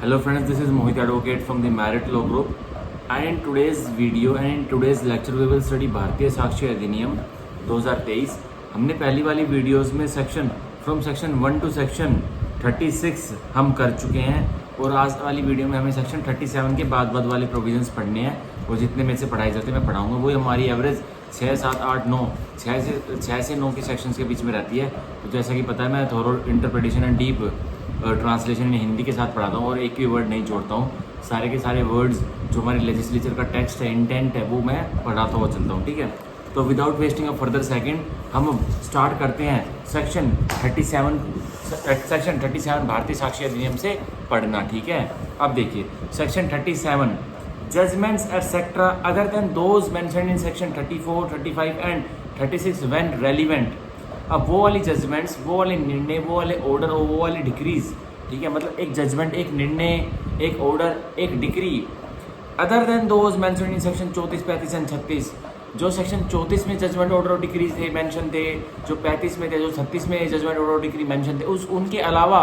Hello friends, this is Mohit Advocate from the Merit Law Group, and in today's video and in today's lecture we will study भारतीय साक्ष्य अधिनियम 2023। हमने पहली वाली videos में section 1 to section 36 हम कर चुके हैं और आज वाली वीडियो में हमें सेक्शन 37 के बाद वाले प्रोविजंस पढ़ने हैं और जितने में से पढ़ाए जाते हैं मैं पढ़ाऊंगा। वो हमारी एवरेज 6, 7, 8, 9 6 से 9 के सेक्शंस के बीच में रहती है। तो जैसा कि पता है मैं थोरो इंटरप्रिटेशन एंड डीप ट्रांसलेशन में हिंदी के साथ पढ़ाता हूँ और एक भी वर्ड नहीं जोड़ता हूँ। सारे के सारे वर्ड्स जो हमारे लेजिस्लेचर का टेक्स्ट है, इंटेंट है, वो मैं पढ़ाता हुआ चलता हूँ। ठीक है, तो without wasting a further second हम स्टार्ट करते हैं सेक्शन 37 भारतीय साक्ष्य अधिनियम से पढ़ना। ठीक है, अब देखिए section 37 judgments et cetera other than those mentioned in section 34, 35 and 36 when relevant. अब वो वाली जजमेंट्स, वो वाले निर्णय, वो वाले ऑर्डर और वो वाली डिक्रीज, ठीक है, मतलब एक जजमेंट, एक निर्णय, एक ऑर्डर, एक decree other than those mentioned in section 34, 35 and 36, जो सेक्शन 34 में जजमेंट ऑर्डर और डिक्री थे मेंशन थे, जो 35 में थे, जो 36 में जजमेंट ऑर्डर और डिक्री मेंशन थे, उनके अलावा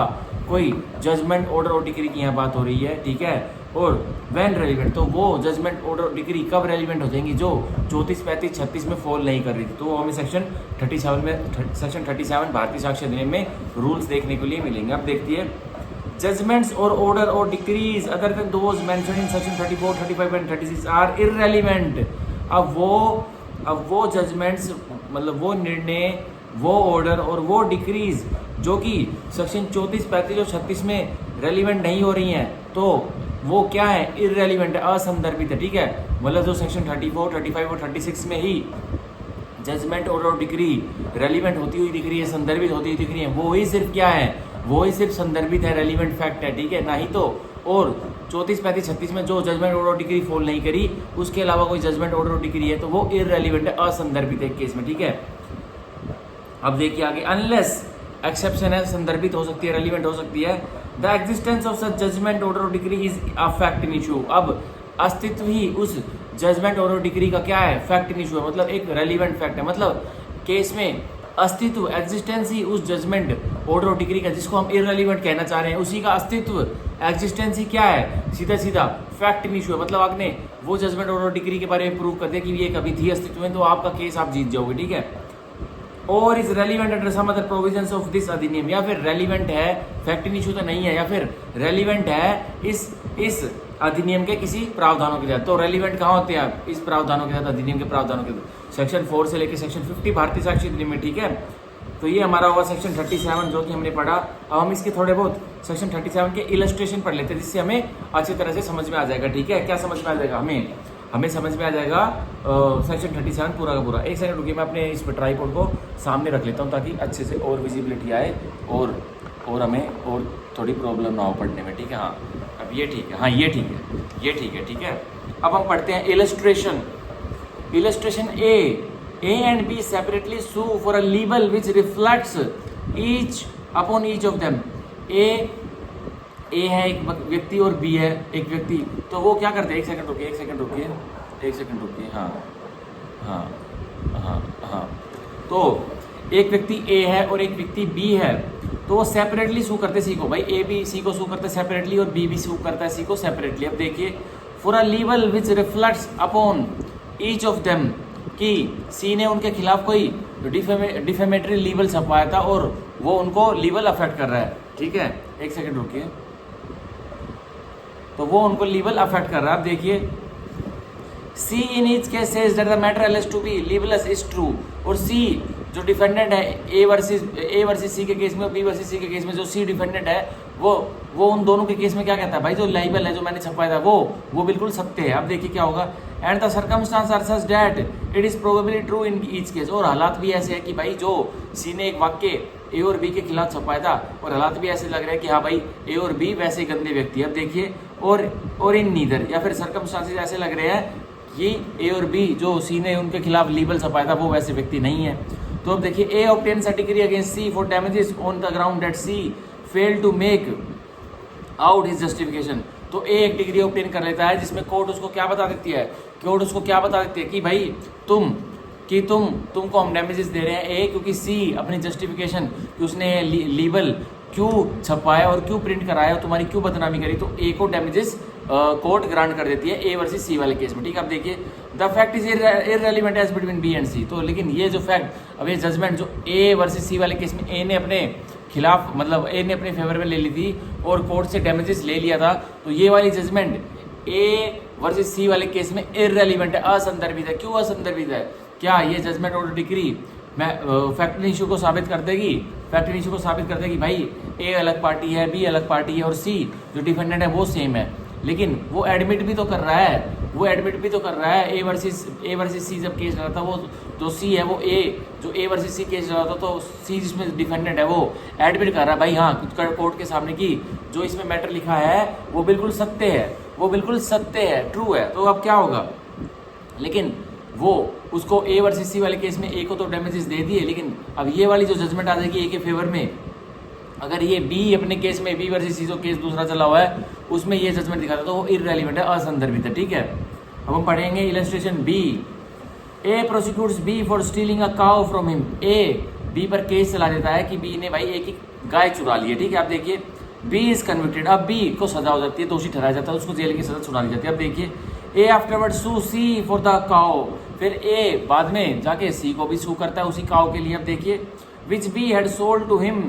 कोई जजमेंट ऑर्डर और डिक्री की यहाँ बात हो रही है। ठीक है, और व्हेन रेलिवेंट, तो वो जजमेंट ऑर्डर और डिक्री कब रेलिवेंट हो जाएंगी जो 34, 35, 36 में फॉल नहीं कर रही थी। तो वो हमें सेक्शन 37 भारतीय साक्ष्य अधिनियम में रूल्स देखने के लिए मिलेंगे। अब देखिए जजमेंट्स और ऑर्डर और decrees other than those mentioned in section 34, 35 and 36 are irrelevant. अब वो जजमेंट्स, मतलब वो निर्णय, वो ऑर्डर और वो डिक्रीज जो कि सेक्शन 34, 35 और 36 में रेलिवेंट नहीं हो रही हैं, तो वो क्या है? इररेलिवेंट है, असंदर्भित है। ठीक है, मतलब जो सेक्शन 34, 35 और 36 में ही जजमेंट और डिक्री रेलिवेंट होती हुई दिख रही है, संदर्भित होती हुई दिख रही है, वो ही सिर्फ क्या है? वो ही सिर्फ संदर्भित है, रेलिवेंट फैक्ट है। ठीक है, ना ही तो और 34, 35, 36 में जो जजमेंट ऑर्डर डिक्री फॉल नहीं करी, उसके अलावा कोई जजमेंट ऑर्डर डिक्री है तो वो इररेलिवेंट है, असंदर्भित है केस में। ठीक है, अब देखिए आगे, अनलेस एक्सेप्शन है, संदर्भित हो सकती है, रेलिवेंट हो सकती है। The existence of such judgement order और decree is a fact in issue. अब अस्तित्व ही उस जजमेंट ऑर्डर डिक्री का क्या है? फैक्ट इन इशू है, मतलब एक रेलिवेंट फैक्ट है। मतलब केस में अस्तित्व, एग्जिस्टेंस ही उस जजमेंट ऑर्डर और डिक्री का, जिसको हम इररेलिवेंट कहना चाह रहे हैं, उसी का अस्तित्व, एग्जिस्टेंस ही क्या है? सीधा सीधा फैक्ट इन इशू है। मतलब आपने वो जजमेंट ऑर्डर डिक्री के बारे में प्रूव कर दिया कि ये कभी थी अस्तित्व में, तो आपका केस आप जीत जाओगे। ठीक है, और is relevant under some other provisions of this अधिनियम, या फिर रेलिवेंट है, फैक्ट इन इशू तो नहीं है, या फिर रेलिवेंट है इस अधिनियम के किसी प्रावधानों के तहत। तो रेलिवेंट कहाँ होते हैं? इस प्रावधानों के तहत, अधिनियम के प्रावधानों के तहत, सेक्शन 4 से लेकर सेक्शन 50 भारतीय साक्ष्य अधिनियम में। ठीक है, तो ये हमारा होगा सेक्शन 37 जो कि हमने पढ़ा। अब हम इसके थोड़े बहुत सेक्शन 37 के इलस्ट्रेशन पढ़ लेते हैं, जिससे हमें अच्छी तरह से समझ में आ जाएगा। ठीक है, क्या समझ में आ जाएगा? हमें समझ में आ जाएगा सेक्शन 37 पूरा का पूरा। एक सेकंड रुकिए, मैं अपने इस ट्राइपॉड को सामने रख लेता हूँ ताकि अच्छे से और विजिबिलिटी आए और हमें और थोड़ी प्रॉब्लम ना हो पढ़ने में। ठीक है, हाँ अब ये ठीक है, हाँ ये ठीक है, ये ठीक है। ठीक है, अब हम पढ़ते हैं illustration. A and B separately sue for a libel which reflects each upon each of them. A है एक व्यक्ति और B है एक व्यक्ति, तो वो क्या करते हैं? एक सेकंड रुकिए, हाँ। तो एक व्यक्ति A है और एक व्यक्ति B है, तो वो सेपरेटली सू करते सी को। भाई A भी C को सू करता है सेपरेटली और B भी सू करता है C को सेपरेटली। अब देखिए, for a libel which reflects upon each of them, कि सी ने उनके खिलाफ कोई डिफेमेटरी लीबल छपवाया था और वो उनको लीबल अफेक्ट कर रहा है। ठीक है, एक सेकंड रुकिए, तो वो उनको लीबल अफेक्ट कर रहा है। अब देखिए, सी इन each case says that the matter एलिज्ड to be लीबलस is true, और सी जो डिफेंडेंट है ए वर्सेस सी के केस में, बी वर्सेस सी के केस में जो सी डिफेंडेंट है वो उन दोनों के केस में क्या कहता है? भाई जो लाइबल है, जो मैंने छपवाया था, वो बिल्कुल सत्य है। अब देखिए क्या होगा, and the circumstances are such that it is probably true in each case, और हालात भी ऐसे है कि भाई जो सी ने एक वाक्य ए और बी के खिलाफ छपाया था, और हालात भी ऐसे लग रहे हैं कि हाँ भाई ए और बी वैसे गंदे व्यक्ति। अब देखिए, और इन नीदर, या फिर सर्कमस्टांसेस ऐसे लग रहे हैं कि ए और बी जो सी ने उनके खिलाफ लीबल छपाया था वो वैसे व्यक्ति नहीं है। तो अब देखिए, ए obtains a decree against C for damages on the ground that see failed to make out his justification. तो ए एक डिग्री ऑब्टेन कर लेता है जिसमें कोर्ट उसको क्या बता देती है? कोर्ट उसको क्या बता देती है कि भाई तुमको हम डैमेजेस दे रहे हैं ए, क्योंकि सी अपनी जस्टिफिकेशन कि उसने लीबल क्यों छपाया और क्यों प्रिंट कराया और तुम्हारी क्यों बदनामी करी, तो ए को डैमेजेस कोर्ट ग्रांट कर देती है ए वर्सेस सी वाले केस में। ठीक है, अब देखिए the fact is irrelevant age between B and सी। तो लेकिन ये जो फैक्ट, अब ये जजमेंट जो ए वर्सेस सी वाले केस में ए ने अपने खिलाफ, मतलब ए ने अपने फेवर में ले ली थी और कोर्ट से डैमेजेस ले लिया था, तो ये वाली जजमेंट ए वर्सेस सी वाले केस में इररेलेवेंट है, असंदर्भित है। क्यों असंदर्भित है? क्या ये जजमेंट और डिग्री फैक्टर इशू को साबित कर देगी? फैक्टर इशू को साबित कर देगी भाई ए अलग पार्टी है, बी अलग पार्टी है और सी जो डिफेंडेंट है वो सेम है। लेकिन वो एडमिट भी तो कर रहा है, वो एडमिट भी तो कर रहा है। ए वर्सेस सी जब केस रहा था, वो जो सी है वो ए वर्सेस सी केस रहा था, तो सी जिसमें डिफेंडेंट है वो एडमिट कर रहा है भाई हाँ कोर्ट के सामने की जो इसमें मैटर लिखा है वो बिल्कुल सत्य है, वो बिल्कुल सत्य है, ट्रू है। तो अब क्या होगा? लेकिन वो उसको ए वर्सेस सी वाले केस में ए को तो डैमेजेस दे दिए, लेकिन अब ये वाली जो जजमेंट आ जाएगी ए के फेवर में, अगर ये बी अपने केस में बी वर्सेस सी जो केस दूसरा चला हुआ है उसमें ये जजमेंट दिखाता तो वो इररेलेवेंट है, असंदर्भित है। ठीक है, अब हम पढ़ेंगे illustration B. A प्रोसिक्यूट्स B for stealing a cow from him. A B पर केस चला देता है कि बी ने भाई ए की गाय चुरा ली है। ठीक है, आप देखिए बी इज कन्विक्टेड। अब बी को सजा हो जाती है, दोषी ठहराया जाता है, उसको जेल की सजा सुना दी जाती है। अब देखिए ए afterward Sue C for the cow, फिर ए बाद में जाके सी को भी सू करता है उसी काउ के लिए। अब देखिए विच be had sold to him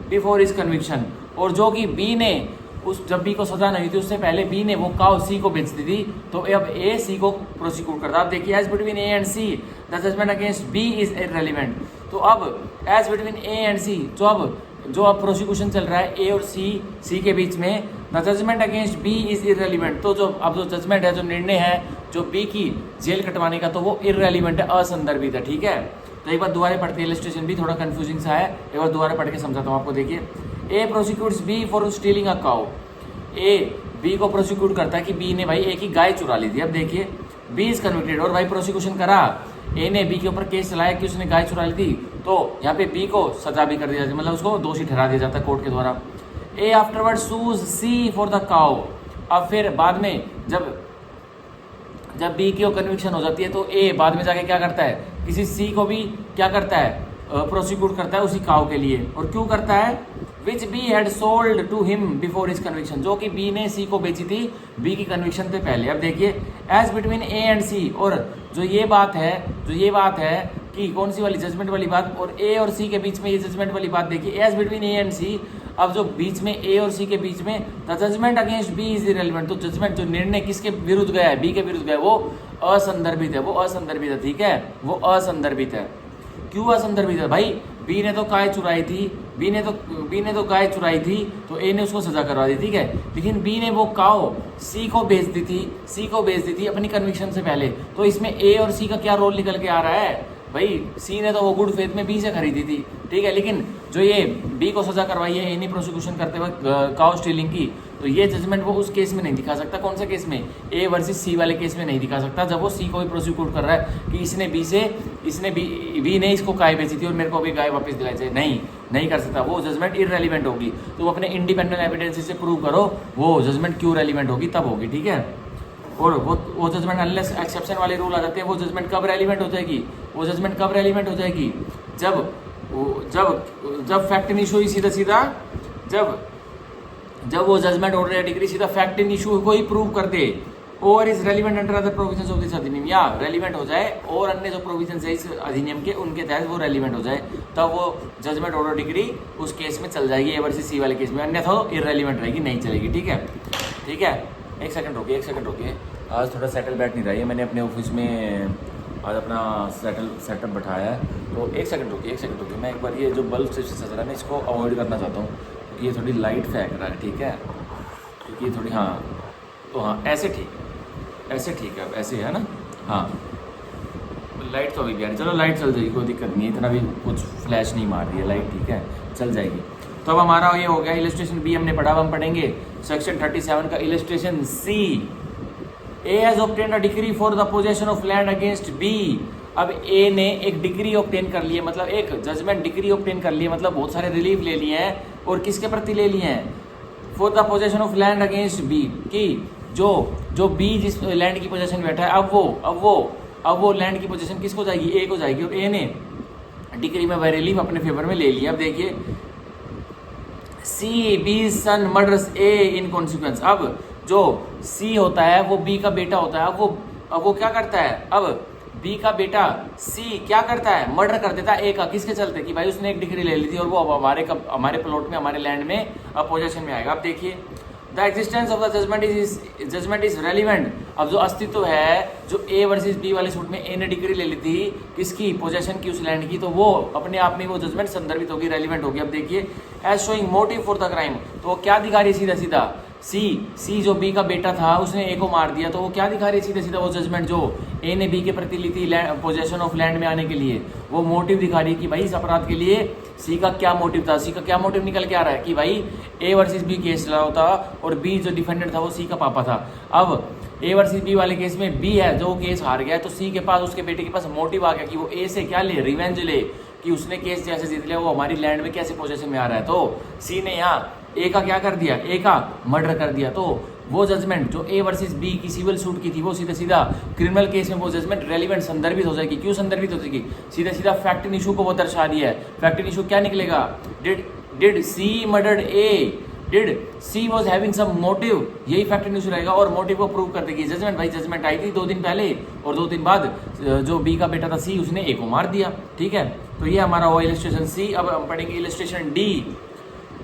before his conviction, और जो कि बी ने उस जब बी को सजा नहीं थी उससे पहले बी ने वो काउ सी को बेच दी थी, तो अब ए सी को प्रोसिक्यूट करता है। अब देखिए as between A and C the judgment against B is irrelevant. तो अब as between A and C जो अब प्रोसिक्यूशन चल रहा है ए और सी के बीच में, the judgment against B is irrelevant. तो जो अब जो जजमेंट है, जो निर्णय है जो बी की जेल कटवाने का, तो वो इररेलेवेंट है, असंदर्भित है। ठीक है, तो एक बार दोबारा पढ़ते हैं, इलस्ट्रेशन भी थोड़ा कंफ्यूजिंग सा है, एक बार दोबारा पढ़ के समझाता हूँ आपको। देखिए ए प्रोसिक्यूट्स B for stealing a cow. A B को प्रोसिक्यूट करता है कि बी ने भाई ए की गाय चुरा ली थी। अब देखिए बी इज कन्विक्टेड, और भाई प्रोसिक्यूशन करा, ए ने बी के ऊपर केस चलाया कि उसने गाय चुरा ली थी, तो यहाँ पे बी को सजा भी कर दिया जाती है, मतलब उसको दोषी ठहरा दिया जाता है कोर्ट के द्वारा। ए afterward shoes C for the cow. अब फिर बाद में जब बी की कन्विक्शन हो जाती है तो ए बाद में जाके क्या करता है, किसी सी को भी क्या करता है, प्रोसिक्यूट करता है उसी काउ के लिए। और क्यों करता है? विच be had sold to him before his conviction, जो कि बी ने सी को बेची थी बी की कन्विक्शन से पहले। अब देखिए एज बिटवीन ए एंड सी, और जो ये बात है कि कौन सी वाली जजमेंट वाली बात, और ए और सी के बीच में ये जजमेंट वाली बात देखिए एज बिटवीन ए एंड सी। अब जो बीच में ए और सी के बीच में the judgment against B is irrelevant, तो जजमेंट जो निर्णय किसके विरुद्ध गया है, बी के विरुद्ध गया है, वो असंदर्भित है, वो असंदर्भित है। ठीक है, वो असंदर्भित है। क्यों असंदर्भित है भाई? बी ने तो गाय चुराई थी, बी ने तो गाय चुराई थी, तो ए ने उसको सजा करवा दी। ठीक है, लेकिन बी ने वो काउ सी को बेच दी थी अपनी कन्विक्शन से पहले, तो इसमें ए और सी का क्या रोल निकल के आ रहा है भाई? सी ने तो वो गुड फेथ में बी से खरीदी थी। ठीक है, लेकिन जो ये बी को सजा करवाई है ए ने प्रोसिक्यूशन करते हुए काउ स्टीलिंग की, तो ये जजमेंट वो उस केस में नहीं दिखा सकता। कौन सा केस में? ए वर्सेस सी वाले केस में नहीं दिखा सकता, जब वो सी को भी प्रोसिक्यूट कर रहा है कि इसने बी ने इसको गाय बेची थी और मेरे को भी गाय वापस दिलाई चाहिए। नहीं कर सकता, वो जजमेंट इररेलेवेंट होगी। तो अपने इंडिपेंडेंट एविडेंस से प्रूव करो वो जजमेंट क्यों रेलिवेंट होगी, तब होगी। ठीक है, और वो जजमेंट अनलेस एक्सेप्शन वाले रूल आ जाते हैं, वो जजमेंट कब रेलिवेंट हो जाएगी? वो जजमेंट कब रेलिवेंट हो जाएगी? जब फैक्ट इन इशू ही सीधा जब वो जजमेंट ऑर्डर या डिग्री सीधा फैक्ट इन इशू को ही प्रूव कर दे, और is relevant under other provisions of this अधिनियम, या रेलिवेंट हो जाए और अन्य जो प्रोविजंस है इस अधिनियम के उनके तहत वो रेलिवेंट हो जाए, तब वो जजमेंट ऑर्डर डिग्री उस केस में चल जाएगी ए वर्सेस सी वाले केस में, अन्यथा इररेलेवेंट रहेगी, नहीं चलेगी। ठीक है, एक सेकंड रुकिए, आज थोड़ा सेटल बैठ नहीं रही है, मैंने अपने ऑफिस में आज अपना सेटअप बैठाया है, तो एक सेकंड रुकिए, मैं एक बार ये जो बल्ब से चल रहा है मैं इसको अवॉइड करना चाहता हूँ, क्योंकि ये थोड़ी लाइट फेंक रहा है। ठीक है, क्योंकि ये थोड़ी ऐसे ठीक है, अब ऐसे है ना, हाँ लाइट तो अभी भी आ रही, चलो लाइट चल जाएगी, कोई दिक्कत नहीं है, इतना भी कुछ फ्लैश नहीं मार रही है लाइट। ठीक है, चल जाएगी। तो अब हमारा ये हो गया इलस्ट्रेशन बी हमने पढ़ा। अब हम पढ़ेंगे सेक्शन 37 का illustration C. A has obtained a decree for the possession of land against B. अब ए ने एक डिग्री ऑब्टेन कर ली है, मतलब एक जजमेंट डिग्री ऑब्टेन कर ली है, मतलब बहुत सारे रिलीफ ले लिए हैं, और किसके प्रति ले लिए हैं? For the possession of land against B, की जो बी जिस लैंड की पोजेशन में बैठा है, अब वो लैंड की पोजेशन किसको जाएगी? ए को जाएगी, और ए ने डिग्री में वह रिलीफ अपने फेवर में ले लिया। अब देखिए C B son murders A in consequence. अब जो सी होता है वो बी का बेटा होता है। अब वो क्या करता है, अब बी का बेटा सी क्या करता है, मर्डर कर देता है ए का। किसके चलते, कि भाई उसने एक डिग्री ले ली थी और वो अब हमारे प्लॉट में, हमारे लैंड में अब पोजेशन में आएगा। अब देखिए the existence of the judgment is relevant. अब जो अस्तित्व है, जो ए वर्सेस बी वाले सूट में ए ने डिग्री ले ली थी किसकी, पोजेशन की, उस लैंड की, तो वो अपने आप में वो जजमेंट संदर्भित होगी, रेलिवेंट होगी। अब देखिए as showing motive for the crime, तो वो क्या दिखा रही है सीधा सीधा, सी जो बी का बेटा था उसने ए को मार दिया, तो वो क्या दिखा रही है सीधा सीधा, वो जजमेंट जो ए ने बी के प्रति ली थी पोजेशन ऑफ लैंड में आने के लिए, वो मोटिव दिखा रही है कि भाई इस अपराध के लिए सी का क्या मोटिव था। सी का क्या मोटिव निकल के आ रहा है कि भाई ए वर्सेस बी केस चला होता और बी जो डिफेंडेंट था वो सी का पापा था। अब ए वर्सेस बी वाले केस में बी है जो केस हार गया, तो सी के पास, उसके बेटे के पास मोटिव आ गया कि वो ए से क्या ले, रिवेंज ले, कि उसने केस जैसे जीत लिया, वो हमारी लैंड में कैसे पोजेशन में आ रहा है। तो सी ने यहाँ ए का क्या कर दिया, ए का मर्डर कर दिया। तो वो जजमेंट जो ए वर्सेस बी की सिविल सूट की थी, वो सीधा सीधा क्रिमिनल केस में वो जजमेंट रेलिवेंट संदर्भित हो जाएगी। क्यों संदर्भित हो जाएगी, सीधा सीधा फैक्ट इन इशू को वो दर्शा रही है। फैक्ट इन इशू क्या निकलेगा, did C murdered A, did C was having some motive, यही फैक्ट इन इशू रहेगा और मोटिव को प्रूव कर देगी जजमेंट। भाई जजमेंट आई थी 2 दिन पहले और 2 दिन बाद जो बी का बेटा था सी, उसने ए को मार दिया। ठीक है, तो ये हमारा हुआ इलस्ट्रेशन सी। अब हम पढ़ेंगे illustration D.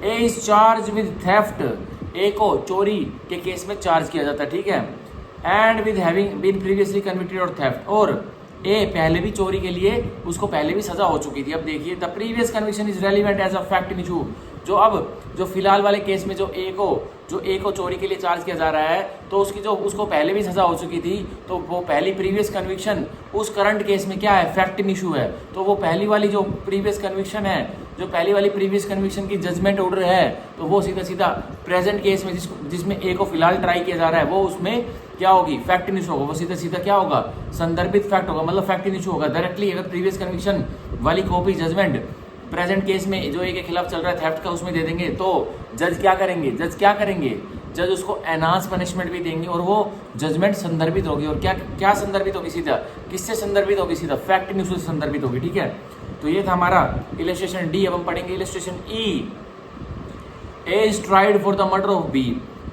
A is charge with theft, ए को चोरी के केस में चार्ज किया जाता है। ठीक है, and with having been previously convicted और थेफ्ट, और ए पहले भी चोरी के लिए उसको पहले भी सजा हो चुकी थी। अब देखिए the previous conviction is relevant as a fact in issue, जो फिलहाल वाले केस में जो ए को चोरी के लिए चार्ज किया जा रहा है, तो उसको पहले भी सजा हो चुकी थी, तो वो पहली प्रीवियस कन्विक्शन उस करंट केस में क्या है, फैक्ट इन इशू है। तो वो पहली वाली जो प्रीवियस कन्विक्शन है, जो पहली वाली प्रीवियस कन्विक्शन की जजमेंट ऑर्डर है, तो वो सीधा सीधा प्रेजेंट केस में जिसमें ए को फिलहाल ट्राई किया जा रहा है, वो उसमें क्या होगी, फैक्ट इन इशू होगा। वो सीधा सीधा क्या होगा, संदर्भित फैक्ट होगा, मतलब फैक्ट इन इशू होगा डायरेक्टली। अगर प्रीवियस कन्विक्शन वाली कॉपी जजमेंट प्रेजेंट केस में जो ए के खिलाफ चल रहा है थेफ्ट का, उसमें दे देंगे, तो जज क्या करेंगे, जज उसको एनहांस पनिशमेंट भी देंगे और वो जजमेंट संदर्भित होगी। और क्या संदर्भित होगी, सीधा किससे संदर्भित होगी, सीधा फैक्ट इन इशू से संदर्भित होगी। ठीक है, तो ये था हमारा इलस्ट्रेशन डी। अब हम पढ़ेंगे illustration E. A is tried for the murder of B.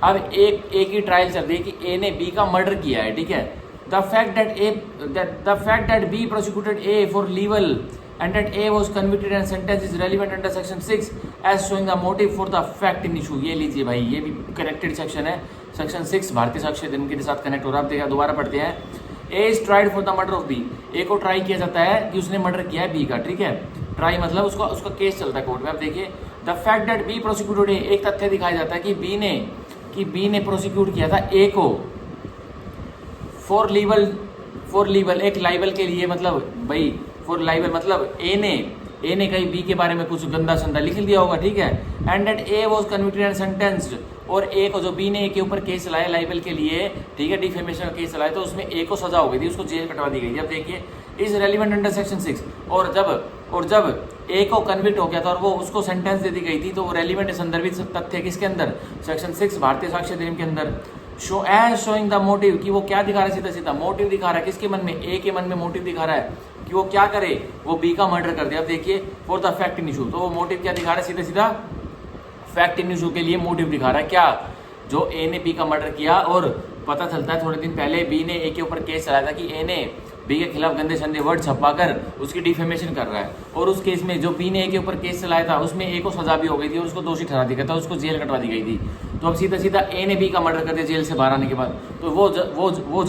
अब ए की ट्रायल चल रही है कि ए ने बी का मर्डर किया है। ठीक है, the fact that be prosecuted A for level and that A was convicted and sentenced is relevant under section 6 as showing the motive for the fact in issue। ये लीजिए भाई, ये भी कनेक्टेड सेक्शन है, सेक्शन 6 भारतीय साक्ष्य अधिनियम के साथ कनेक्ट हो रहा है। आप देखिए दोबारा पढ़ते हैं। A is tried for the murder of B, A को ट्राई किया जाता है कि उसने मर्डर किया है B का। ठीक है, ट्राई मतलब उसका केस चलता है कोर्ट में। आप देखिए the fact that B prosecuted A, एक तथ्य दिखाया जाता है कि B ने प्रोसिक्यूट किया था A को फॉर लीवल, एक लाइबल के लिए, मतलब भाई फॉर लाइबल मतलब ए ने कहीं बी के बारे में कुछ गंदा संदा लिख दिया होगा। ठीक है, and that A was convicted and sentenced, और ए को जो बी ने ए के ऊपर केस चलाया लाइबल के लिए, ठीक है, डिफेमेशन का केस चलाया, तो उसमें ए को सजा हो गई थी, उसको जेल कटवा दी गई थी। अब देखिए इज रेलिवेंट अंडर सेक्शन 6, और जब ए को कन्विक्ट हो गया था और वो उसको सेंटेंस दे दी गई थी, तो वो रेलिवेंट संदर्भित तथ्य किसके अंदर, सेक्शन 6 भारतीय साक्ष्य अधिनियम के अंदर। शोइंग द मोटिव, कि वो क्या दिखा रहा है, सीधा सीधा मोटिव दिखा रहा है किसके मन में, ए के मन में मोटिव दिखा रहा है कि वो क्या करे, वो बी का मर्डर कर दे। अब देखिए for the fact in issue, तो वो मोटिव क्या दिखा रहा है, सीधा सीधा फैक्ट इन इशू के लिए मोटिव दिखा रहा है। क्या, जो ए ने बी का मर्डर किया और पता चलता है थोड़े दिन पहले बी ने ए के ऊपर केस चलाया था कि ए ने बी के खिलाफ गंदे संदे वर्ड छपाकर उसकी डिफेमेशन कर रहा है, और उस केस में जो बी ने ए के ऊपर केस चलाया था उसमें ए को सजा भी हो गई थी और उसको दोषी ठहरा दिया गया था, उसको जेल कटवा दी गई थी। तो अब सीधा सीधा ए ने बी का मर्डर कर दिया जेल से बाहर आने के बाद, तो वो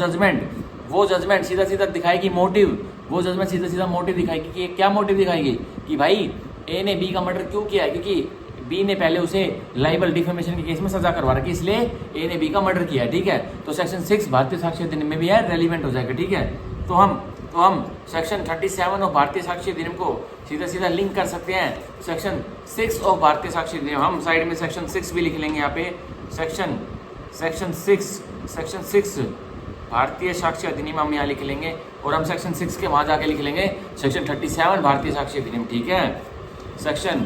जजमेंट सीधा सीधा दिखाएगी मोटिव, वो जजमेंट सीधा सीधा मोटिव दिखाएगी कि क्या मोटिव दिखाएगी कि भाई ए ने बी का मर्डर क्यों किया है, क्योंकि बी ने पहले उसे लाइबल डिफेमेशन के केस में सजा करवा रखी, इसलिए ए ने बी का मर्डर किया है। ठीक है, तो सेक्शन 6 भारतीय साक्ष्य अधिनियम में भी है, रेलिवेंट हो जाएगा। ठीक है, तो हम सेक्शन 37 ऑफ भारतीय साक्ष्य अधिनियम को सीधा सीधा लिंक कर सकते हैं सेक्शन 6 ऑफ भारतीय साक्ष्य अधिनियम। हम साइड में सेक्शन 6 भी लिख लेंगे यहाँ पे, सेक्शन 6 भारतीय साक्ष्य अधिनियम हम यहाँ लिख लेंगे, और हम सेक्शन 6 के वहाँ जाके लिख लेंगे सेक्शन 37 भारतीय साक्ष्य अधिनियम। ठीक है, सेक्शन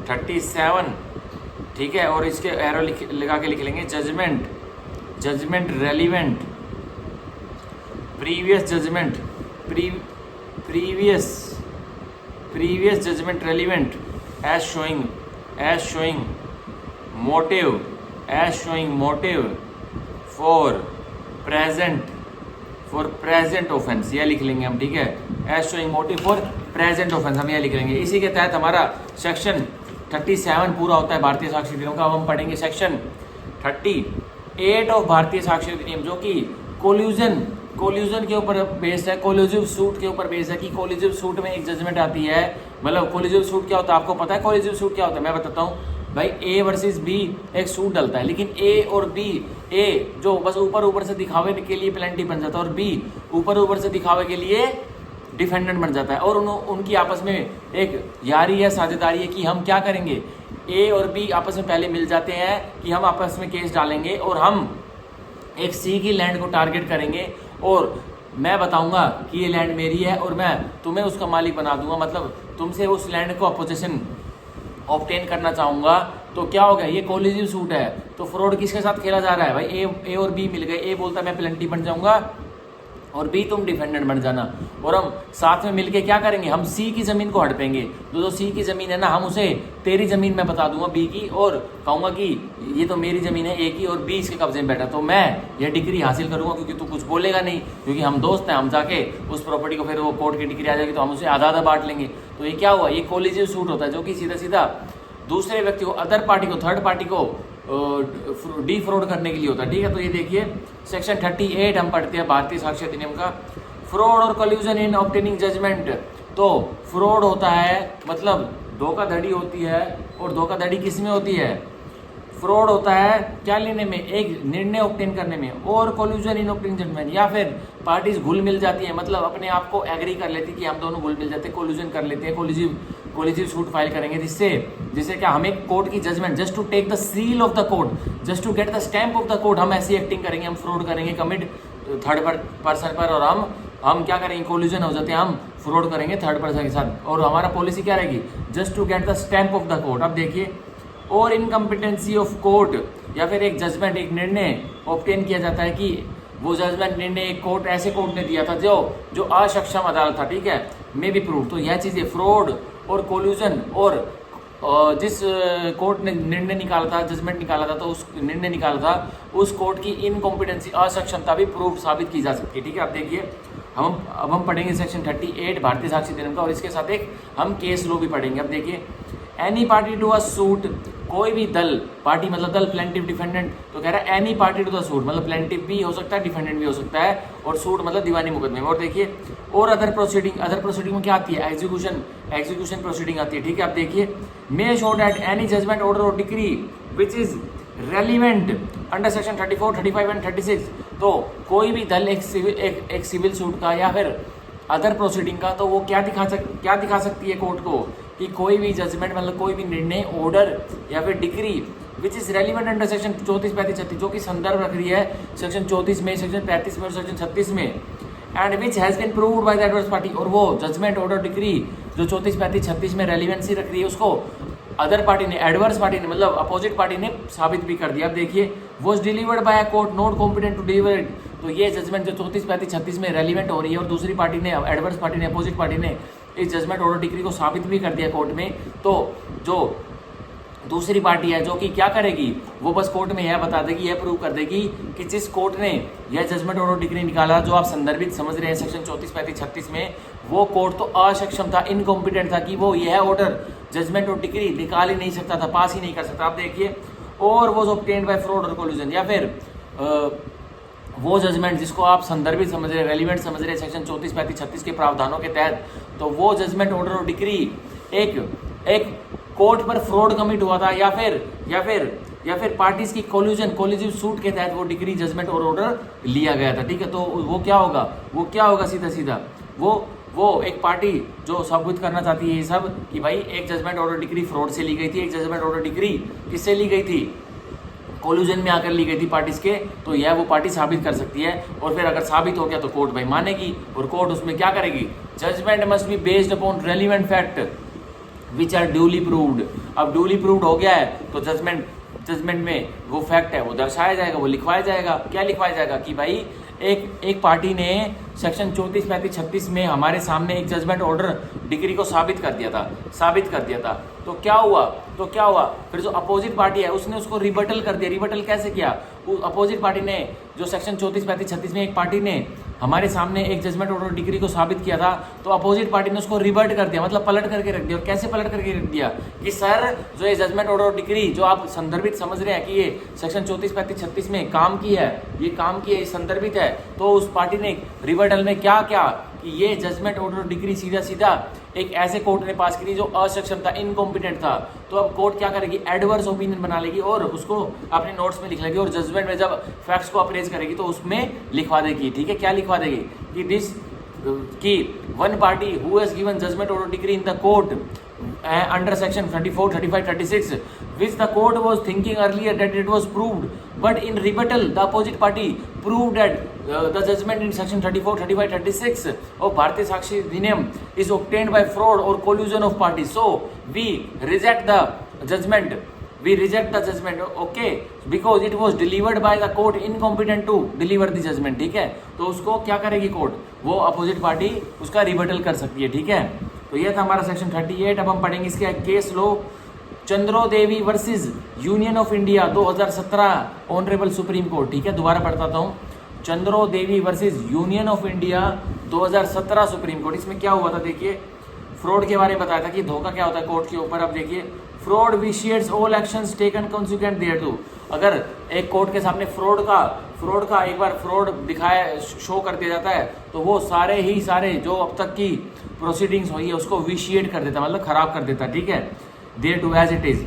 37, ठीक है, और इसके एरो लगा के लिख लेंगे judgment relevant, previous judgment relevant as showing as showing motive for present offence, यह लिख लेंगे हम, ठीक है। As showing motive for present offence हम यह लिख लेंगे। इसी के तहत हमारा सेक्शन 37 पूरा होता है भारतीय साक्ष्य अधिनियम का। अब हम पढ़ेंगे सेक्शन 38 ऑफ भारतीय साक्ष्य अधिनियम, जो कि कोल्यूजन के ऊपर बेस्ड है, कोलिजिव सूट के ऊपर बेस्ड है। कि कोलिजिव सूट में एक जजमेंट आती है, मतलब कोलिजिव सूट क्या होता है आपको पता है? कोलिजिव सूट क्या होता है मैं बताता हूँ भाई। ए वर्सेस बी एक सूट डलता है, लेकिन ए और बी, ए जो बस ऊपर से दिखावे के लिए प्लेंटी बन जाता है और बी ऊपर से दिखावे के लिए डिफेंडेंट बन जाता है। और उनकी आपस में एक यारी है, साझेदारी है कि हम क्या करेंगे, ए और बी आपस में पहले मिल जाते हैं कि हम आपस में केस डालेंगे और हम एक सी की लैंड को टारगेट करेंगे और मैं बताऊंगा कि ये लैंड मेरी है और मैं तुम्हें उसका मालिक बना दूंगा, मतलब तुमसे उस लैंड को अपोजिशन ऑब्टेन करना चाहूंगा। तो क्या होगा, ये कोलिजिव सूट है। तो फ्रॉड किसके साथ खेला जा रहा है भाई? ए और बी मिल गए, ए बोलता है मैं प्लेंटी बन जाऊंगा और बी तुम डिफेंडेंट बन जाना, और हम साथ में मिलके क्या करेंगे, हम सी की जमीन को हड़पेंगे। जो सी की जमीन है ना, हम उसे तेरी जमीन में बता दूंगा बी की, और कहूंगा कि ये तो मेरी जमीन है ए की और बी इसके कब्जे में बैठा, तो मैं ये डिग्री हासिल करूंगा क्योंकि तू कुछ बोलेगा नहीं, क्योंकि हम दोस्त हैं। हम जाके उस प्रॉपर्टी को, फिर वो कोर्ट की डिग्री आ जाएगी तो हम उसे आधा आधा बांट लेंगे। तो ये क्या हुआ, ये कोलिजिव सूट होता है, जो कि सीधा सीधा दूसरे व्यक्ति को, अदर पार्टी को, थर्ड पार्टी को डी फ्रॉड करने के लिए होता है, ठीक है। तो ये देखिए सेक्शन 38 हम पढ़ते हैं भारतीय साक्ष्य अधिनियम का। फ्रॉड और कल्यूजन इन ऑब्टेनिंग जजमेंट। तो फ्रॉड होता है मतलब धोखाधड़ी होती है, और धोखाधड़ी किस में होती है? फ्रॉड होता है क्या लेने में, एक निर्णय ऑब्टेन करने में। और कॉल्यूजन इन ऑब्टेनिंग जजमेंट, या फिर पार्टीज घुल मिल जाती है, मतलब अपने आप को एग्री कर लेती कि हम दोनों घुल मिल जाते हैं, कॉल्यूजन कर लेते हैं, कोलिजिव सूट फाइल करेंगे, जिससे क्या, हमें कोर्ट की judgment, just to take the seal of the court, just to get the stamp of the court, हम ऐसी एक्टिंग करेंगे, हम फ्रॉड करेंगे कमिट थर्ड पर्सन पर, और हम क्या करेंगे, कोल्यूजन हो जाते हैं, हम फ्रॉड करेंगे थर्ड पर्सन के साथ, और हमारा पॉलिसी क्या रहेगी, just to get the stamp of the court. अब देखिए, और इनकम्पिटेंसी ऑफ कोर्ट, या फिर एक जजमेंट, एक निर्णय ऑब्टेन किया जाता है कि वो जजमेंट, निर्णय एक कोर्ट, ऐसे कोर्ट ने दिया था जो अक्षम अदालत था, ठीक है, मे बी प्रूव। तो यह चीज़ें फ्रॉड और कोल्यूजन, और जिस कोर्ट ने निर्णय निकाला था, जजमेंट निकाला था, तो उस निर्णय निकाला था, उस कोर्ट की इनकॉम्पिटेंसी, असक्षमता भी प्रूव साबित की जा सकती है, ठीक है। आप देखिए, अब हम पढ़ेंगे सेक्शन 38 भारतीय साक्ष्य अधिनियम का, और इसके साथ एक हम केस लॉ भी पढ़ेंगे। अब देखिए, any party to a suit, कोई भी दल, पार्टी मतलब दल, प्लेंटिव डिफेंडेंट, तो कह रहा है any party to the suit, मतलब प्लेंटिव भी हो सकता है, डिफेंडेंट भी हो सकता है, और सूट मतलब दीवानी मुकदमे में। और देखिए, और अदर प्रोसीडिंग में क्या आती है, एग्जीक्यूशन प्रोसीडिंग आती है, ठीक है। आप देखिए, मे show that any judgement, order और decree which is relevant under section 34, 35 and 36, तो कोई भी दल एक सिविल सूट का या फिर अदर प्रोसीडिंग का, तो वो क्या दिखा सकती है कोर्ट को, कि कोई भी जजमेंट, मतलब कोई भी निर्णय, ऑर्डर या फिर decree which is relevant under section 34, 35, 36, जो कि संदर्भ रख रही है सेक्शन 34 में, सेक्शन 35 में और सेक्शन 36 में, and which has been proved by the adverse party, और वो जजमेंट, ऑर्डर, डिक्री जो 34, 35, 36 में रेलिवेंसी रख रही है, उसको अदर पार्टी ने, एडवर्स पार्टी ने, मतलब अपोजिट पार्टी ने साबित भी कर दिया। अब देखिए, was delivered by a court not competent to deliver it, तो ये जजमेंट जो 34, 35, 36 में रेलिवेंट हो रही है, और दूसरी पार्टी ने, एडवर्स पार्टी ने, अपोजिट पार्टी ने इस जजमेंट, ऑर्डर, डिक्री को साबित भी कर दिया कोर्ट में, तो जो दूसरी पार्टी है, जो कि क्या करेगी, वो बस कोर्ट में यह बता देगी, यह प्रूव कर देगी कि जिस कोर्ट ने यह जजमेंट, ऑर्डर, डिक्री निकाला, जो आप संदर्भित समझ रहे हैं सेक्शन 34, 35, 36 में, वो कोर्ट तो अक्षम था, इनकॉम्पिटेंट था, कि वो यह ऑर्डर, जजमेंट और डिक्री निकाल ही नहीं सकता था, पास ही नहीं कर सकता। आप देखिए, और वॉज ऑब्टेन्ड बाय फ्रॉड और कोल्यूजन, या फिर वो जजमेंट जिसको आप संदर्भित समझ रहे हैं, रेलिवेंट समझ रहे हैं सेक्शन 34, 35, 36 के प्रावधानों के तहत, तो वो जजमेंट, ऑर्डर और डिक्री एक कोर्ट पर फ्रॉड कमिट हुआ था, या फिर पार्टीज की कोलिजिव सूट के तहत वो डिक्री, जजमेंट और ऑर्डर लिया गया था, ठीक है। तो वो क्या होगा सीधा वो एक पार्टी जो साबित करना चाहती है ये सब, कि भाई एक जजमेंट, ऑर्डर, डिक्री फ्रॉड से ली गई थी, एक जजमेंट, ऑर्डर, डिक्री किससे ली गई थी, कोल्यूजन में आकर ली गई थी पार्टीज के, तो यह वो पार्टी साबित कर सकती है। और फिर अगर साबित हो गया तो कोर्ट भाई मानेगी, और कोर्ट उसमें क्या करेगी, judgment must be based upon relevant fact which are duly proved. अब ड्यूली प्रूव्ड हो गया है तो जजमेंट में वो फैक्ट है वो दर्शाया जाएगा, वो लिखवाया जाएगा। क्या लिखवाया जाएगा कि भाई एक पार्टी ने सेक्शन 34, 35, 36 में हमारे सामने एक जजमेंट ऑर्डर डिग्री को साबित कर दिया था। तो क्या हुआ फिर जो अपोजिट पार्टी है उसने उसको रिबटल कर दिया। रिबटल कैसे किया? अपोजिट पार्टी ने जो सेक्शन 34, 35, 36 में एक पार्टी ने हमारे सामने एक जजमेंट ऑर्डर डिग्री को साबित किया था, तो अपोजिट पार्टी ने उसको रिवर्ट कर दिया, मतलब पलट करके रख दिया। और कैसे पलट करके रख दिया कि सर जो ये जजमेंट ऑर्डर डिग्री जो आप संदर्भित समझ रहे हैं कि ये सेक्शन 34, 35, 36 में काम की है, ये संदर्भित है, तो उस पार्टी ने रिवर्टल में क्या कि ये जजमेंट ऑर्डर डिग्री सीधा एक ऐसे कोर्ट ने पास की थी जो असक्षम था, इनकॉम्पिटेंट था। तो अब कोर्ट क्या करेगी? एडवर्स ओपिनियन बना लेगी और उसको अपने नोट्स में लिख लेगी, और जजमेंट में जब फैक्ट्स को अप्रेज करेगी तो उसमें लिखवा देगी। ठीक है, क्या लिखवा देगी कि one party who has given judgment order decree in the court under section 34, 35, 36, which the court was thinking earlier that it was proved, but in rebuttal the opposite party proved that the judgment in section 34, 35, 36 of Bharatiya Sakshi Adhiniyam is obtained by fraud or collusion of parties. So we reject the judgment, okay, because it was delivered by the court incompetent to deliver the judgment. ठीक है, तो उसको क्या करेगी court? वो opposite party उसका rebuttal कर सकती है। ठीक है, तो ये था हमारा सेक्शन 38। अब हम पढ़ेंगे इसके case low. Chandro Devi versus union of India 2017 honourable supreme court. ठीक है, दोबारा पढ़ता हूँ। चंद्रो देवी versus union of India 2017 supreme court. इसमें क्या हुआ था देखिए, फ्रॉड के बारे में बताया था कि धोखा क्या होता है कोर्ट के ऊपर। अब देखिए, fraud विशिएट्स all actions taken consequent देयरटू। अगर एक कोर्ट के सामने फ्रॉड का एक बार फ्रॉड दिखाया शो कर दिया जाता है, तो वो सारे जो अब तक की प्रोसीडिंग्स हुई है उसको विशिएट कर देता, मतलब खराब कर देता। ठीक है, there to as it is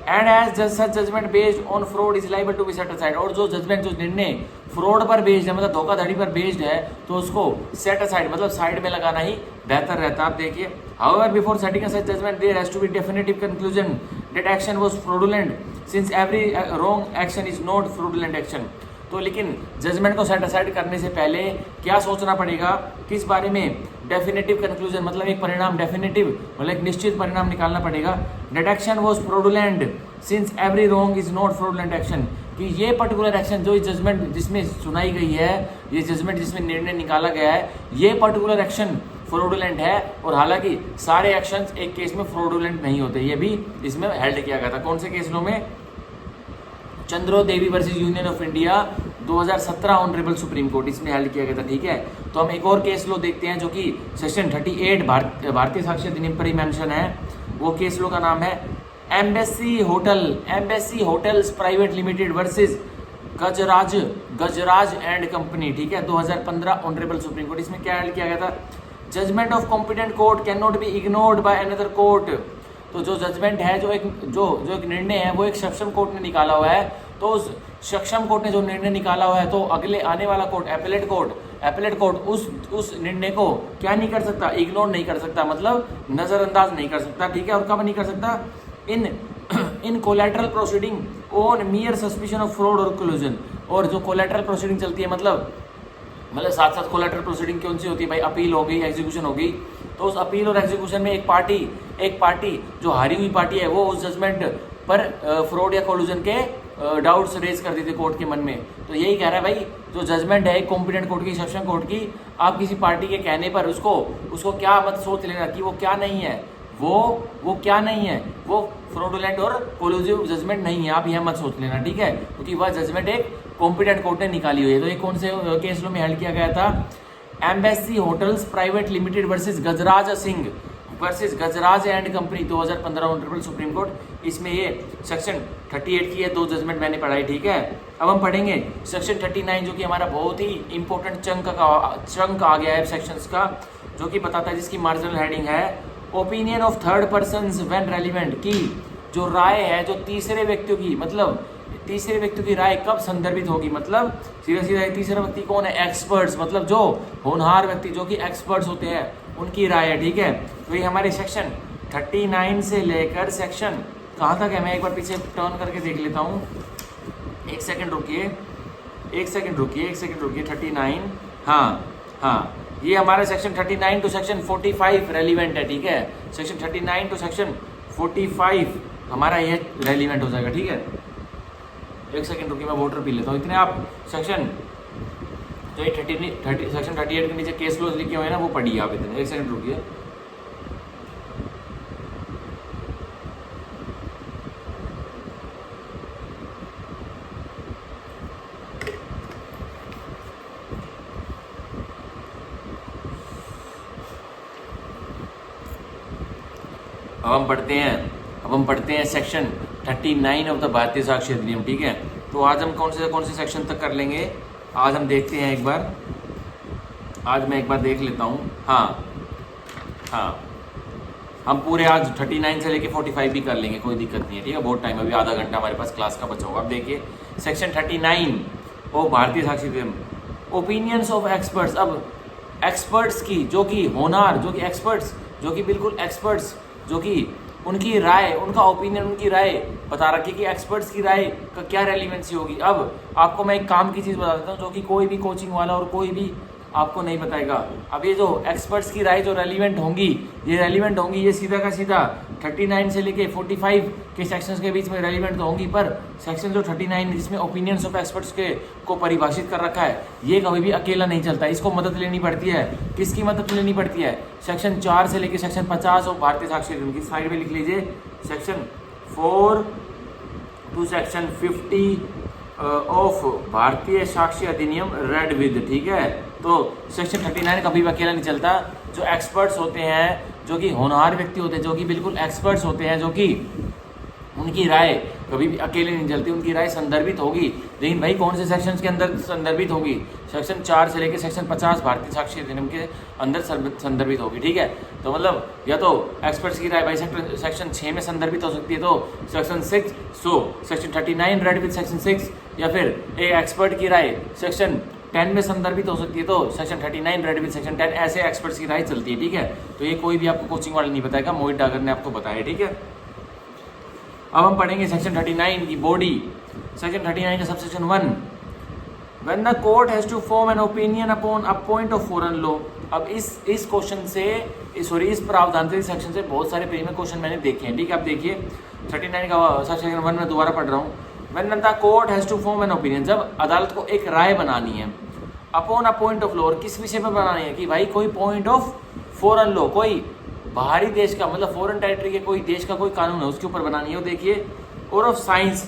and as such judgment based on fraud is liable to be set aside. और जो जजमेंट जो निर्णय फ्रॉड पर बेस्ड है, मतलब धोखाधड़ी पर बेस्ड है, तो उसको सेट असाइड मतलब साइड में लगाना ही बेहतर रहता है। आप देखिए, however before setting a such judgment there has to be definitive conclusion that action was fraudulent since every wrong action is not fraudulent action। तो लेकिन जजमेंट को सेट असाइड करने से पहले क्या सोचना पड़ेगा? किस बारे में? डेफिनेटिव कंक्लूजन, मतलब एक परिणाम, डेफिनेटिव मतलब एक निश्चित परिणाम निकालना पड़ेगा। That action was fraudulent since every wrong is not fraudulent action, कि ये पर्टिकुलर एक्शन जो जजमेंट जिसमें सुनाई गई है, ये जजमेंट जिसमें निर्णय निकाला गया है, ये पर्टिकुलर एक्शन फ्रॉडुलेंट है। और हालांकि सारे एक्शंस एक केस में फ्रॉडुलेंट नहीं होते, ये भी इसमें हेल्ड किया गया था। कौन से केस लो में? चंद्रो देवी versus union of India 2017 honourable supreme court, इसमें हेल्ड किया गया था। ठीक है, तो हम एक और केस लो देखते हैं जो कि सेक्शन 38 भारतीय साक्ष्य अधिनियम पर ही मेंशन है। वो केस लो का नाम है embassy hotels private limited versus Gajraj and company. ठीक है, 2015 ऑनरेबल सुप्रीम कोर्ट। इसमें क्या हेल्ड किया गया था? Judgment of competent court can not be ignored by another court. तो जो जजमेंट है, जो एक निर्णय है, वो एक सक्षम कोर्ट ने निकाला हुआ है, तो उस सक्षम कोर्ट ने जो निर्णय निकाला हुआ है, तो अगले आने वाला कोर्ट एपेलेट कोर्ट उस निर्णय को क्या नहीं कर सकता? इग्नोर नहीं कर सकता, मतलब नजरअंदाज नहीं कर सकता। ठीक है, और कब नहीं कर सकता? इन collateral proceeding on मियर suspicion of fraud और कोलूजन। और जो कोलैटरल प्रोसीडिंग चलती है, मतलब साथ कोलैटरल प्रोसीडिंग कौन सी होती है भाई? अपील हो गई, एग्जीक्यूशन हो गई। तो उस अपील और एग्जीक्यूशन में एक पार्टी जो हारी हुई पार्टी है, वो उस जजमेंट पर फ्रॉड या कोलूजन के डाउट्स रेज कर देते कोर्ट के मन में। तो यही कह रहा है भाई, जो जजमेंट है कॉम्पिटेंट कोर्ट की, सक्षम कोर्ट की, आप किसी पार्टी के कहने पर उसको क्या मत सोच लेना कि वो क्या नहीं है, वो क्या नहीं है, वो फ्रॉडुलेंट और कोलूसिव जजमेंट नहीं है, आप यह मत सोच लेना। ठीक है, क्योंकि वह जजमेंट एक कॉम्पिटेंट कोर्ट ने निकाली हुई है। तो ये कौन से केस में हेल्ड किया गया था? Embassy hotels private limited versus Gajraj Singh versus Gajraj and company 2015 honourable supreme court. इसमें ये सेक्शन 38 की है, 2 जजमेंट मैंने पढ़ाई। ठीक है, अब हम पढ़ेंगे सेक्शन 39, जो कि हमारा बहुत ही इंपॉर्टेंट चंक आ गया है सेक्शंस का, जो कि बताता है, जिसकी मार्जिनल हेडिंग है opinion of third persons when relevant, की जो राय है, जो तीसरे व्यक्तियों की, मतलब तीसरे व्यक्ति की राय कब संदर्भित होगी? मतलब सीधा तीसरा व्यक्ति कौन है? एक्सपर्ट्स, मतलब जो होनहार व्यक्ति, जो कि एक्सपर्ट्स होते हैं, उनकी राय है। ठीक है, तो ये हमारे सेक्शन 39 से लेकर सेक्शन कहाँ तक है? मैं एक बार पीछे टर्न करके देख लेता हूँ। एक सेकंड रुकिए 39, हाँ, ये हमारा सेक्शन 39 टू सेक्शन 45 रेलिवेंट है। ठीक है, सेक्शन 39 टू सेक्शन 45 हमारा ये रेलिवेंट हो जाएगा। ठीक है, एक सेकंड रुकिए, मैं वाटर पी लेता हूँ। इतने आप सेक्शन जो 30 सेक्शन 38 के नीचे केस क्लोज लिखे हुए हैं ना, वो पढ़िए आप इतने। एक सेकंड रुकिए। अब हम पढ़ते हैं सेक्शन 39 ऑफ द भारतीय साक्ष्य अधिनियम। ठीक है, तो आज हम कौन से सेक्शन तक कर लेंगे, आज हम देखते हैं एक बार। आज मैं एक बार देख लेता हूँ। हाँ, हम पूरे आज 39 से लेके 45 भी कर लेंगे, कोई दिक्कत नहीं है। ठीक है, बहुत टाइम, अभी आधा घंटा हमारे पास क्लास का बचा होगा। अब देखिए सेक्शन 39 ऑफ भारतीय साक्ष्य अधिनियम, ओपिनियंस ऑफ एक्सपर्ट्स। अब एक्सपर्ट्स की जो कि होनार, जो कि एक्सपर्ट्स, जो कि बिल्कुल एक्सपर्ट्स, जो कि उनकी राय, उनका ओपिनियन, उनकी राय बता रखी कि एक्सपर्ट्स की राय का क्या रेलिवेंसी होगी। अब आपको मैं एक काम की चीज़ बता देता हूँ जो कि कोई भी कोचिंग वाला और कोई भी आपको नहीं बताएगा। अब ये जो एक्सपर्ट्स की राय जो रेलिवेंट होंगी, ये सीधा का सीधा 39 से लेके 45 के सेक्शंस के बीच में रेलिवेंट तो होंगी, पर सेक्शन जो 39 जिसमें ओपिनियंस ऑफ एक्सपर्ट्स के को परिभाषित कर रखा है, ये कभी भी अकेला नहीं चलता, इसको मदद लेनी पड़ती है। किसकी मदद लेनी पड़ती है? सेक्शन 4 से लेके सेक्शन 50 ऑफ भारतीय साक्ष्य अधिनियम की। साइड में लिख लीजिए सेक्शन 4 टू सेक्शन 50 ऑफ भारतीय साक्ष्य अधिनियम रेड विद। ठीक है, तो सेक्शन 39 कभी भी अकेला नहीं चलता। जो एक्सपर्ट्स होते हैं, जो कि होनहार व्यक्ति होते हैं, जो कि बिल्कुल एक्सपर्ट्स होते हैं, जो कि उनकी राय कभी भी अकेले नहीं चलती, उनकी राय संदर्भित होगी। लेकिन भाई कौन से सेक्शंस के अंदर संदर्भित होगी? सेक्शन 4 से लेकर सेक्शन 50 भारतीय साक्ष्य अधिनियम के अंदर संदर्भित होगी। ठीक है, तो मतलब या तो एक्सपर्ट्स की राय भाई सेक्शन 6 में संदर्भित हो सकती है, तो section 6, section 39 read with section 6, या फिर एक एक्सपर्ट की राय सेक्शन 10 में संदर्भित हो सकती है, तो सेक्शन 39 रेड विद सेक्शन 10, ऐसे एक्सपर्ट्स की राय चलती है। ठीक है, तो ये कोई भी आपको कोचिंग वाला नहीं बताएगा, मोहित डागर ने आपको बताया। ठीक है, अब हम पढ़ेंगे सेक्शन 39 की बॉडी। सेक्शन 39 का subsection 1, when the court has to form an opinion upon a point of foreign law. अब इस क्वेश्चन से, इस प्रावधान से, इस सेक्शन से बहुत सारे प्रीवियस क्वेश्चन मैंने देखे हैं। ठीक है, अब देखिए 39 का सेक्शन 1 में दोबारा पढ़ रहा हूँ। When the court has to form an opinion, जब अदालत को एक राय बनानी है upon a point of law, और किस विषय पर बनानी है कि भाई कोई पॉइंट ऑफ फॉरेन लॉ, कोई बाहरी देश का, मतलब फॉरेन टेरिटरी के कोई देश का कोई कानून है उसके ऊपर बनानी है। वो देखिए, और ऑफ साइंस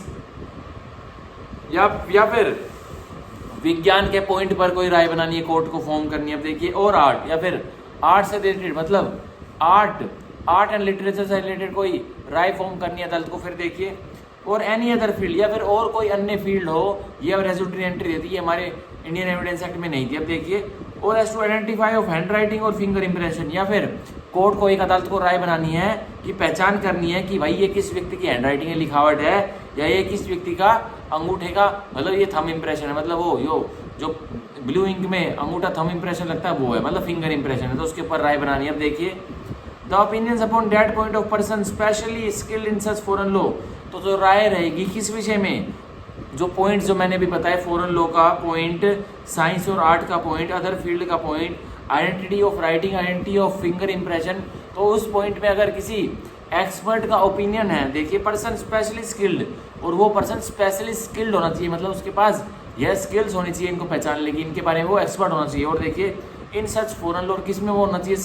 या फिर विज्ञान के पॉइंट पर कोई राय बनानी है, कोर्ट को फॉर्म करनी है। अब देखिए, और आर्ट या फिर आर्ट से रिलेटेड, मतलब आर्ट एंड लिटरेचर से रिलेटेड कोई राय फॉर्म करनी है अदालत को। फिर देखिए, और एनी अदर फील्ड, या फिर और कोई अन्य फील्ड हो, ये अब रेज्यूटरी एंट्री देती है, हमारे इंडियन एविडेंस एक्ट में नहीं थी। अब देखिए, और as to identify of handwriting और फिंगर इंप्रेशन, या फिर कोर्ट को, एक अदालत को राय बनानी है कि पहचान करनी है कि भाई ये किस व्यक्ति की हैंड राइटिंग है, लिखावट है, या ये किस व्यक्ति का अंगूठे का, मतलब ये थंब इंप्रेशन है, मतलब वो जो ब्लू इंक में अंगूठा थंब इंप्रेशन लगता है वो है, मतलब फिंगर इंप्रेशन है, तो उसके ऊपर राय बनानी है। अब देखिए, the opinions upon that point of person specially skilled in such foreign law, तो जो राय रहेगी किस विषय में, जो पॉइंट जो मैंने भी बताया, फॉरेन लॉ का पॉइंट, साइंस और आर्ट का पॉइंट, अदर फील्ड का point, identity of writing, identity of finger impression, तो उस पॉइंट में अगर किसी एक्सपर्ट का ओपिनियन है, देखिए पर्सन स्पेशली स्किल्ड, और वो पर्सन स्पेशली स्किल्ड होना चाहिए, मतलब उसके पास यह स्किल्स होनी चाहिए इनको पहचानने की, इनके बारे में वो एक्सपर्ट होना चाहिए। और देखिए, इन सच फॉरेन लॉ, किस में वो होना चाहिए,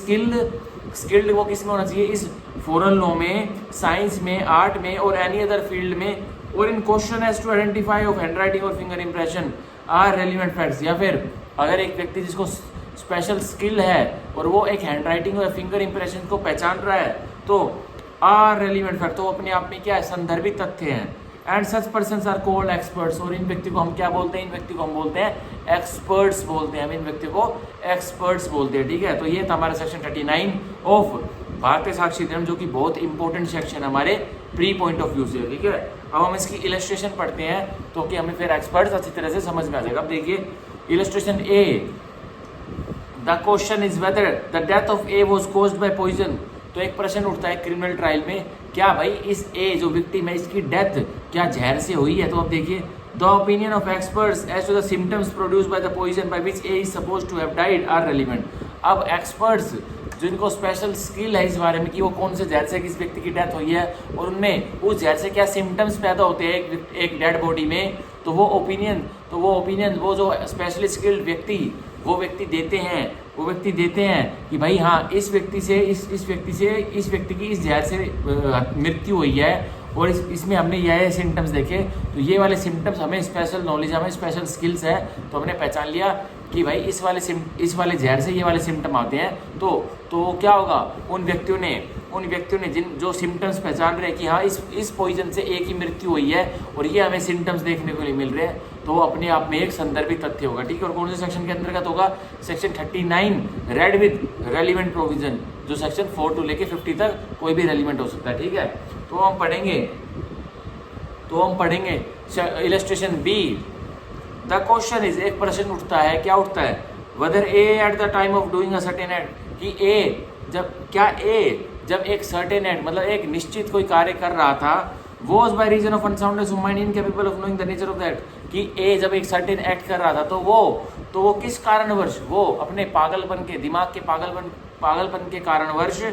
स्किल्ड वो किस में होना चाहिए, इस फॉरेन लॉ में, साइंस में, आर्ट में, और एनी अदर फील्ड में। और इन question as to identify of handwriting और finger impression are relevant facts, या फिर अगर एक व्यक्ति जिसको स्पेशल स्किल है और वो एक हैंड राइटिंग और फिंगर इंप्रेशन को पहचान रहा है, तो आर रेलिवेंट फैक्ट, तो अपने आप में क्या है, संदर्भित तथ्य हैं। And such persons are called experts, और इन व्यक्ति को हम क्या बोलते हैं, इन व्यक्ति को हम बोलते हैं एक्सपर्ट्स बोलते हैं, हम इन व्यक्ति को एक्सपर्ट्स बोलते हैं। ठीक है, तो ये था हमारा सेक्शन 39 ऑफ भारतीय साक्ष्य अधिनियम, जो कि बहुत इंपॉर्टेंट सेक्शन हमारे प्री पॉइंट ऑफ व्यू से। ठीक है, अब हम इसकी इलस्ट्रेशन पढ़ते हैं तो कि हमें फिर एक्सपर्ट्स अच्छी तरह से समझ में आ जाएगा। अब देखिए illustration A, the question is whether the death of A was caused by poison. तो एक प्रश्न उठता है क्रिमिनल ट्रायल में, क्या भाई इस ए जो विक्टिम है इसकी डेथ क्या जहर से हुई है? तो अब देखिए, the opinion of experts as to the symptoms produced by the poison by which A is supposed to have died are relevant. अब एक्सपर्ट्स जिनको स्पेशल स्किल है इस बारे में कि वो कौन से जहर से किस व्यक्ति की डेथ हुई है और उनमें उस जहर से क्या सिम्टम्स पैदा होते हैं एक डेड बॉडी में, तो वो ओपिनियन वो जो स्पेशली स्किल्ड व्यक्ति वो व्यक्ति देते हैं कि भाई हाँ इस व्यक्ति की इस जहर से मृत्यु हुई है और इसमें हमने यह सिम्टम्स देखे, तो ये वाले सिम्टम्स हमें स्पेशल नॉलेज, हमें स्पेशल स्किल्स है, तो हमने पहचान लिया कि भाई इस वाले जहर से ये वाले सिम्टम आते हैं। तो क्या होगा, उन व्यक्तियों ने जो सिम्टम्स पहचान रहे हैं कि हाँ इस पॉइजन से एक ही मृत्यु हुई है और ये हमें सिम्टम्स देखने को नहीं मिल रहे हैं, तो अपने आप में एक संदर्भित तथ्य होगा। ठीक है, और कौन से सेक्शन के अंतर्गत होगा, section 39 read with relevant provision, जो सेक्शन 4 to लेके 50 तक कोई भी रेलिवेंट हो सकता है। ठीक है, तो हम पढ़ेंगे illustration B. The question is, एक प्रश्न उठता है, क्या उठता है, whether A at the time of doing a certain act, कि ए जब एक सर्टेन एक्ट मतलब एक निश्चित कोई कार्य कर रहा था, was by reason of unsoundness of mind incapable of knowing the nature of that, कि ए जब एक सर्टेन एक्ट कर रहा था तो वो किस कारणवश, वो अपने पागलपन के दिमाग के पागलपन के कारणवश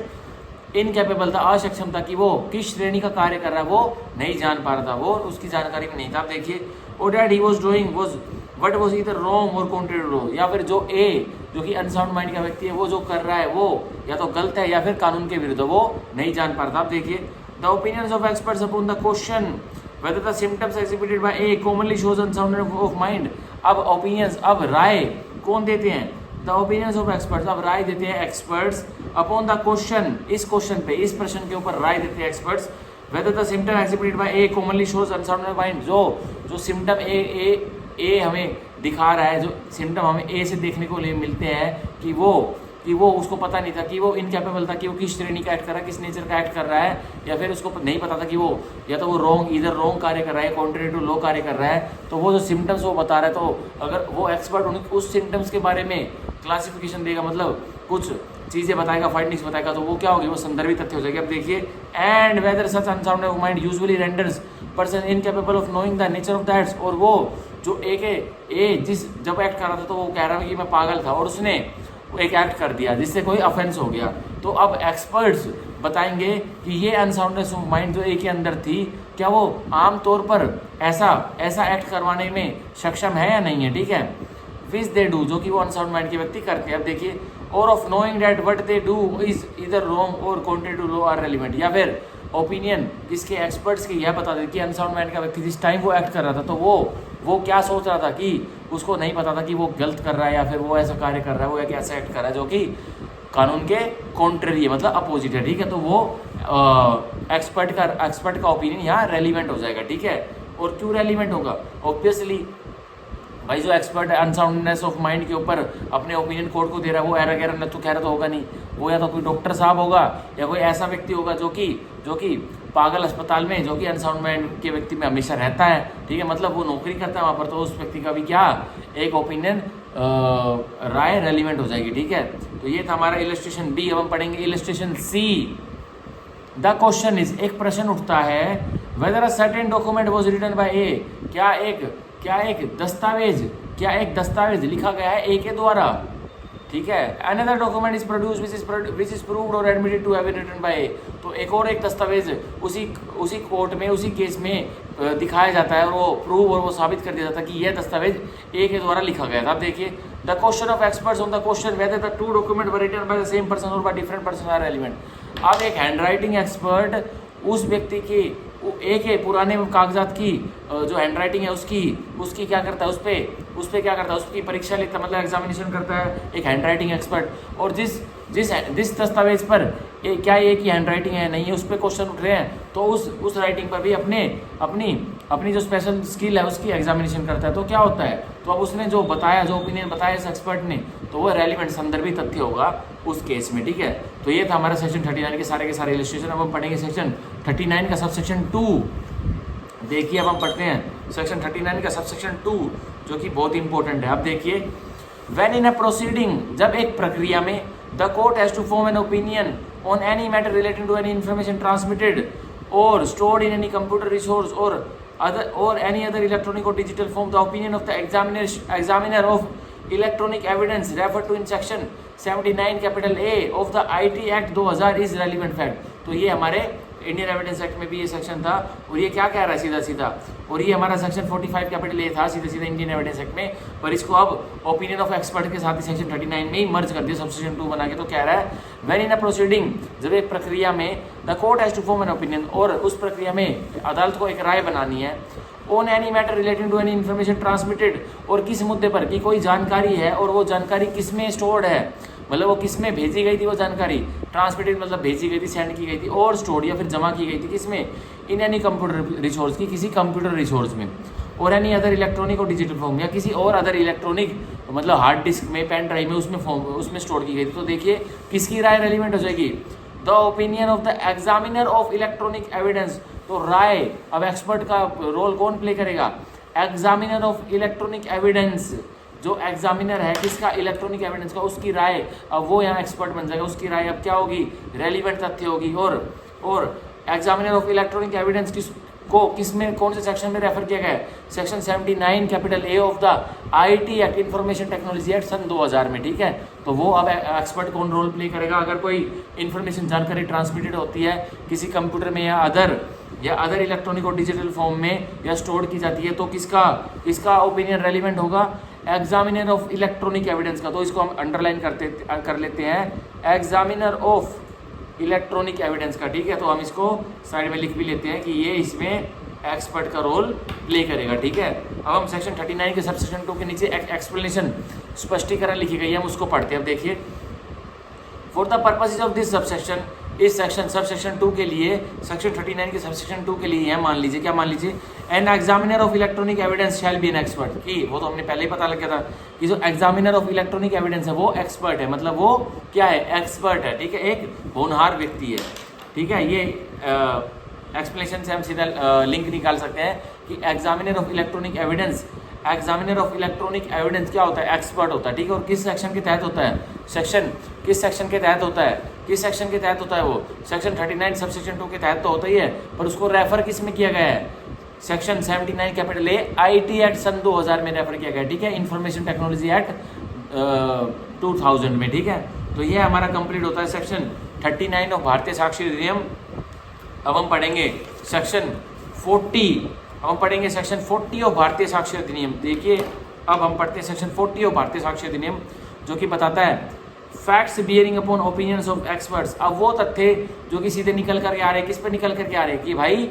इनकेपेबल था, अक्षम था कि वो किस श्रेणी का कार्य कर रहा है वो नहीं जान पा रहा था, वो उसकी जानकारी में नहीं था। आप देखिए, और that he was doing what was either wrong और कॉन्ट्रेरी टू लॉ, या फिर जो कि अनसाउंड माइंड का व्यक्ति है वो जो कर रहा है वो या तो गलत है या फिर कानून के विरुद्ध, वो नहीं जान पा रहा था। आप देखिए, the opinions of experts upon the question whether the symptoms exhibited by A commonly shows unsoundness of mind। अब ओपिनियंस, अब राय कौन देते हैं, द ओपिनियंस ऑफ एक्सपर्ट्स, अब राय देते हैं एक्सपर्ट्स अपॉन द क्वेश्चन, इस क्वेश्चन पे, इस प्रश्न के ऊपर राय देते हैं experts, whether the symptom exhibited by A commonly shows unsoundness of mind, जो सिम्टम ए हमें दिखा रहा है, जो सिम्टम हमें ए से देखने को मिलते हैं कि वो उसको पता नहीं था, कि वो इनकैपेबल था, कि वो किस श्रेणी का एक्ट कर रहा है, किस नेचर का एक्ट कर रहा है, या फिर उसको नहीं पता था कि वो या तो वो रॉन्ग कार्य कर रहा है, कॉन्ट्रेरी टू लॉ कार्य कर रहा है, तो वो जो सिम्टम्स वो बता रहा है, तो अगर वो एक्सपर्ट उस सिम्टम्स के बारे में क्लासिफिकेशन देगा, मतलब कुछ चीज़ें बताएगा, फाइंडिंग्स बताएगा, तो वो क्या होगी, वो संदर्भित तथ्य हो जाएगी। अब देखिए, and whether such unsoundness of mind usually renders person incapable of knowing the nature of that's, और वो जो जब एक्ट कर रहा था तो वो कह रहा है कि मैं पागल था और उसने एक एक्ट कर दिया जिससे कोई ऑफेंस हो गया, तो अब एक्सपर्ट्स बताएंगे कि ये अनसाउंडनेस ऑफ माइंड जो ए के अंदर थी, क्या वो आम तौर पर ऐसा एक्ट करवाने में सक्षम है या नहीं है। ठीक है, विच दे डू, जो कि वो अनसाउंड माइंड के व्यक्ति करते हैं। अब देखिए, और of knowing that what they do is either wrong और contrary to law are relevant, या फिर ओपिनियन इसके एक्सपर्ट्स के यह बता देते कि अनसाउंड माइंड का व्यक्ति जिस टाइम वो एक्ट कर रहा था तो वो क्या सोच रहा था, कि उसको नहीं पता था कि वो गलत कर रहा है या फिर वो ऐसा कार्य कर रहा है, वो एक ऐसा एक्ट कर रहा है जो कि कानून के कॉन्ट्रेरी है, मतलब अपोजिट है। ठीक है, तो वो एक्सपर्ट का ओपिनियन यहाँ रेलिवेंट हो जाएगा। ठीक है, और क्यों रेलिवेंट होगा, ऑब्वियसली भाई जो एक्सपर्ट है अनसाउंडनेस ऑफ माइंड के ऊपर अपने ओपिनियन कोर्ट को दे रहा है, वो एरा गैरा नत्थु खैरा तो होगा नहीं, वो या तो कोई डॉक्टर साहब होगा या कोई ऐसा व्यक्ति होगा जो कि पागल अस्पताल में, जो कि अनसाउंड माइंड के व्यक्ति में हमेशा रहता है। ठीक है, मतलब वो नौकरी करता है वहाँ पर, तो उस व्यक्ति का भी क्या एक ओपिनियन राय रेलिवेंट हो जाएगी। ठीक है, तो ये था हमारा इलस्ट्रेशन बी। अब हम पढ़ेंगे illustration C. The question is, एक प्रश्न उठता है, weather a certain document was written by ए, क्या एक दस्तावेज लिखा गया है ए के द्वारा। ठीक है, another document is produce which is proved और admitted to have been written by ए, तो एक और एक दस्तावेज उसी कोर्ट में उसी केस में दिखाया जाता है और वो प्रूव और वो साबित कर दिया जाता है कि यह दस्तावेज ए के द्वारा लिखा गया था। आप देखिए, the question of experts on the question whether the two document were written by the same person और by different person are relevant. अब एक हैंडराइटिंग एक्सपर्ट उस व्यक्ति की एक है पुराने कागजात की जो हैंडराइटिंग है उसकी क्या करता है, उस पे क्या करता है, उसकी परीक्षा लेता है, मतलब एग्जामिनेशन करता है एक हैंडराइटिंग एक्सपर्ट। और जिस दस्तावेज पर क्या एक ही हैंडराइटिंग है नहीं है, उस पर क्वेश्चन उठ रहे हैं, तो उस राइटिंग पर भी अपनी जो स्पेशल स्किल है उसकी एग्जामिनेशन करता है। तो क्या होता है, तो अब उसने जो ओपिनियन बताया इस एक्सपर्ट ने, तो वो रेलिवेंट संदर्भित तथ्य होगा उस केस में। ठीक है, तो ये था हमारा सेक्शन 39 के सारे इलस्ट्रेशन। अब हम पढ़ेंगे सेक्शन 39 का सबसेक्शन 2। देखिए, अब हम पढ़ते हैं सेक्शन 39 का सबसेक्शन 2, जो कि बहुत इंपॉर्टेंट है। अब देखिए, व्हेन इन अ प्रोसीडिंग, जब एक प्रक्रिया में the court has to form an opinion on any matter relating to any information transmitted और stored in any computer resource और any other electronic or digital form, the opinion of the examiner of electronic evidence referred to in section 79 capital A of the IT act 2000 is relevant fact. तो ये हमारे Indian evidence act में भी ये section था और ये क्या कह रहा है सीधा सीधा, और ये हमारा सेक्शन 45 कैपिटल ए था सीधा सीधा इंडियन एविडेंस एक्ट में, पर इसको अब ओपिनियन ऑफ एक्सपर्ट के साथ ही सेक्शन 39 में ही मर्ज कर दिया सबसेक्शन 2 बना के। तो कह रहा है व्हेन इन अ प्रोसीडिंग, जब एक प्रक्रिया में the court has to form an opinion, और उस प्रक्रिया में अदालत को एक राय बनानी है on any matter relating to any information transmitted, और किस मुद्दे पर कि कोई जानकारी है और वो जानकारी किस में स्टोर्ड है, मतलब वो किस में भेजी गई थी वो जानकारी, ट्रांसमिटेड मतलब भेजी गई थी, सेंड की गई थी, और स्टोर्ड या फिर जमा की गई थी किसमें, इन एनी कंप्यूटर रिसोर्स की किसी कंप्यूटर रिसोर्स में, और एनी अदर इलेक्ट्रॉनिक और डिजिटल फॉर्म या किसी और अदर इलेक्ट्रॉनिक मतलब हार्ड डिस्क में, पेन ड्राइव में, उसमें स्टोर की गई थी। तो देखिए किसकी राय रेलिवेंट हो जाएगी, the opinion of the examiner of electronic evidence. तो राय, अब एक्सपर्ट का रोल कौन प्ले करेगा, एग्जामिनर ऑफ इलेक्ट्रॉनिक एविडेंस, जो एग्जामिनर है किसका, इलेक्ट्रॉनिक एविडेंस का, उसकी राय, अब वो यहाँ एक्सपर्ट बन जाएगा, उसकी राय अब क्या होगी, रेलिवेंट तथ्य होगी। और एग्जामिनर ऑफ इलेक्ट्रॉनिक एविडेंस किस में, कौन से सेक्शन में रेफर किया गया है, section 79 capital A of the IT act, information technology act सन 2000 में, ठीक है। तो वो अब एक्सपर्ट कौन रोल प्ले करेगा, अगर कोई इन्फॉर्मेशन जानकारी ट्रांसमिटेड होती है किसी कंप्यूटर में या अदर इलेक्ट्रॉनिक और डिजिटल फॉर्म में या स्टोर की जाती है, तो किसका ओपिनियन रेलिवेंट होगा, एग्जामिनर ऑफ इलेक्ट्रॉनिक एविडेंस का। तो इसको हम अंडरलाइन कर लेते हैं, एग्जामिनर ऑफ इलेक्ट्रॉनिक एविडेंस का, ठीक है। तो हम इसको साइड में लिख भी लेते हैं कि ये इसमें एक्सपर्ट का रोल प्ले करेगा, ठीक है। अब हम सेक्शन 39 के सबसेक्शन 2 के नीचे एक्सप्लेनेशन, स्पष्टीकरण लिखी गई है, हम उसको पढ़ते हैं। अब देखिए, for the purposes of this subsection, इस सबसेक्शन 2 के लिए, सेक्शन 39 के सबसेक्शन 2 के लिए है, मान लीजिए क्या, मान लीजिए an examiner of electronic evidence shall be an expert, कि वो तो हमने पहले ही पता लग गया था कि जो एग्जामिनर ऑफ इलेक्ट्रॉनिक एविडेंस है वो एक्सपर्ट है, मतलब वो क्या है, एक्सपर्ट है, ठीक है, एक होनहार व्यक्ति है, ठीक है। ये एक्सप्लेनेशन से हम सीधा लिंक निकाल सकते हैं कि examiner of electronic evidence, examiner of electronic evidence क्या होता है, एक्सपर्ट होता है, ठीक है। और किस सेक्शन के तहत होता है, किस सेक्शन के तहत होता है, किस सेक्शन के तहत होता है, वो सेक्शन 39 सबसेक्शन 2 के तहत तो होता ही है, पर उसको रेफर किस में किया गया है, section 79 capital A IT act सन 2000 में रेफर किया गया, ठीक है, इंफॉर्मेशन टेक्नोलॉजी एक्ट 2000 में, ठीक है। तो ये हमारा कंप्लीट होता है सेक्शन 39 ऑफ भारतीय साक्ष्य अधिनियम। अब हम पढ़ेंगे सेक्शन 40 ऑफ भारतीय साक्ष्य अधिनियम। देखिए, अब हम पढ़ते हैं सेक्शन 40 ऑफ भारतीय साक्ष्य अधिनियम, जो कि बताता है facts bearing upon opinions of experts. अब वो तथ्य जो कि सीधे निकल करके आ रहे हैं, किस पर निकल करके आ रहे हैं, कि भाई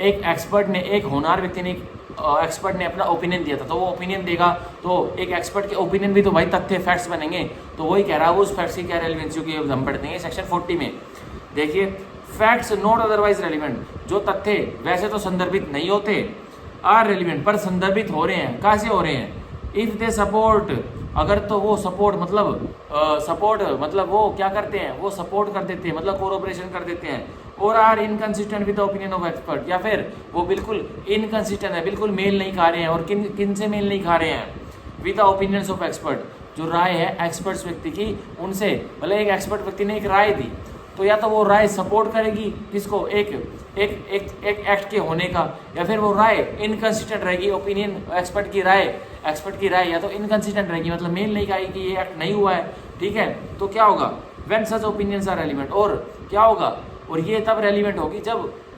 एक एक्सपर्ट ने, एक होनहार व्यक्ति ने, एक्सपर्ट ने अपना ओपिनियन दिया था, तो वो ओपिनियन देगा, तो एक एक्सपर्ट के ओपिनियन भी तो भाई तथ्य फैक्ट्स बनेंगे। तो वही कह रहा है, उस फैक्ट्स की क्या रेलिवेंसी होगी, हम पढ़ते हैं सेक्शन 40 में। देखिए, फैक्ट्स नॉट अदरवाइज रेलिवेंट, जो तथ्य वैसे तो संदर्भित नहीं होते, आर रेलिवेंट, पर संदर्भित हो रहे हैं, कहाँ से हो रहे हैं, इफ दे सपोर्ट, अगर तो वो सपोर्ट मतलब वो क्या करते हैं, वो सपोर्ट कर देते हैं, मतलब कोऑपरेशन कर देते हैं, और are inconsistent with the opinion of expert, या फिर वो बिल्कुल इनकंसिस्टेंट है, बिल्कुल मेल नहीं खा रहे हैं, और किन से मेल नहीं खा रहे हैं, with the opinions of expert, जो राय है एक्सपर्ट्स व्यक्ति की, उनसे, मतलब एक एक्सपर्ट व्यक्ति ने एक राय दी, तो या तो वो राय सपोर्ट करेगी किसको, एक एक्ट के होने का, या फिर वो राय इनकंसिस्टेंट रहेगी, ओपिनियन एक्सपर्ट की राय या तो इनकंसिस्टेंट रहेगी, मतलब मेल नहीं खाएगी कि ये एक्ट नहीं हुआ है, ठीक है। तो क्या होगा, when such opinions are relevant, और क्या होगा, और ये तब रेलिवेंट होगी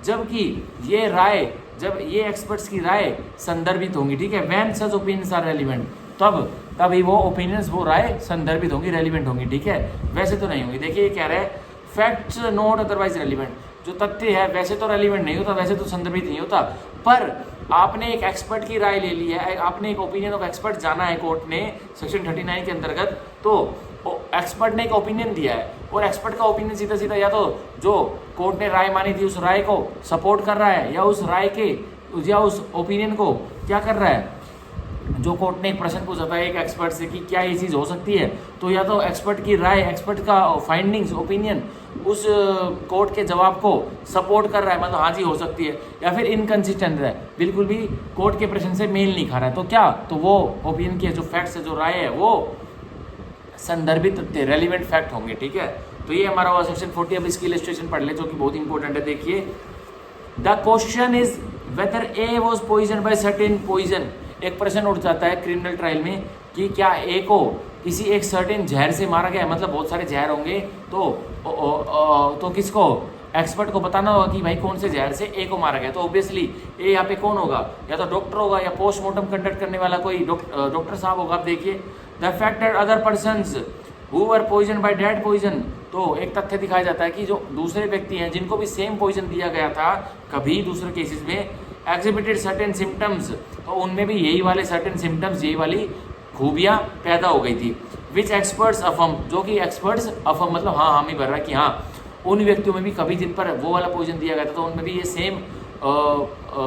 जबकि ये राय, जब ये एक्सपर्ट्स की राय संदर्भित होंगी, ठीक है, when such opinions are relevant, तभी वो ओपिनियंस, वो राय संदर्भित होंगी, रेलिवेंट होंगी, ठीक है, वैसे तो नहीं होंगी। देखिए, ये कह रहा है फैक्ट्स नॉट अदरवाइज रेलिवेंट, जो तथ्य है वैसे तो रेलिवेंट नहीं होता, वैसे तो संदर्भित नहीं होता, पर आपने एक एक्सपर्ट की राय ले ली है, आपने एक ओपिनियन ऑफ एक्सपर्ट जाना है कोर्ट ने सेक्शन 39 के अंतर्गत, तो एक्सपर्ट ने एक ओपिनियन दिया है, और एक्सपर्ट का ओपिनियन सीधा सीधा या तो जो कोर्ट ने राय मानी थी उस राय को सपोर्ट कर रहा है, या उस राय के या उस ओपिनियन को क्या कर रहा है, जो कोर्ट ने एक प्रश्न पूछा था एक एक्सपर्ट से कि क्या ये चीज़ हो सकती है, तो या तो एक्सपर्ट की राय, एक्सपर्ट का फाइंडिंग्स, ओपिनियन उस कोर्ट के जवाब को सपोर्ट कर रहा है, मतलब हाँ जी हो सकती है, या फिर इनकंसिस्टेंट है, बिल्कुल भी कोर्ट के प्रश्न से मेल नहीं खा रहा है, तो क्या, तो वो ओपिनियन के जो फैक्ट्स है, जो राय है, वो संदर्भित रेलिवेंट फैक्ट होंगे, ठीक है। तो ये हमारा हुआ सेक्शन 40। अब इसकी इलस्ट्रेशन पढ़ ले, जो कि बहुत इंपॉर्टेंट है। देखिए, the question is whether A was poison by certain poison. एक प्रश्न उठ जाता है क्रिमिनल ट्रायल में कि क्या ए को किसी एक सर्टेन जहर से मारा गया है, मतलब बहुत सारे जहर होंगे तो किसको, एक्सपर्ट को बताना होगा कि भाई कौन से जहर से ए को मारा गया। तो ऑब्वियसली ए यहाँ पे कौन होगा, या तो डॉक्टर होगा या पोस्टमार्टम कंडक्ट करने वाला कोई डॉक्टर साहब होगा। आप देखिए the affected other persons who were poison by that poison. तो एक तथ्य दिखाया जाता है कि जो दूसरे व्यक्ति हैं जिनको भी सेम पॉइजन दिया गया था कभी दूसरे केसेस में, एग्जिबिटेड सर्टेन सिम्टम्स, तो उनमें भी यही वाले सर्टेन सिम्टम्स, यही वाली खूबियाँ पैदा हो गई थी। विच एक्सपर्ट्स अफर्म, जो कि एक्सपर्ट्स अफर्म मतलब हाँ हामी भर रहा है कि हाँ उन व्यक्तियों में भी कभी जिन पर वो वाला पॉइजन दिया गया था तो उनमें भी ये सेम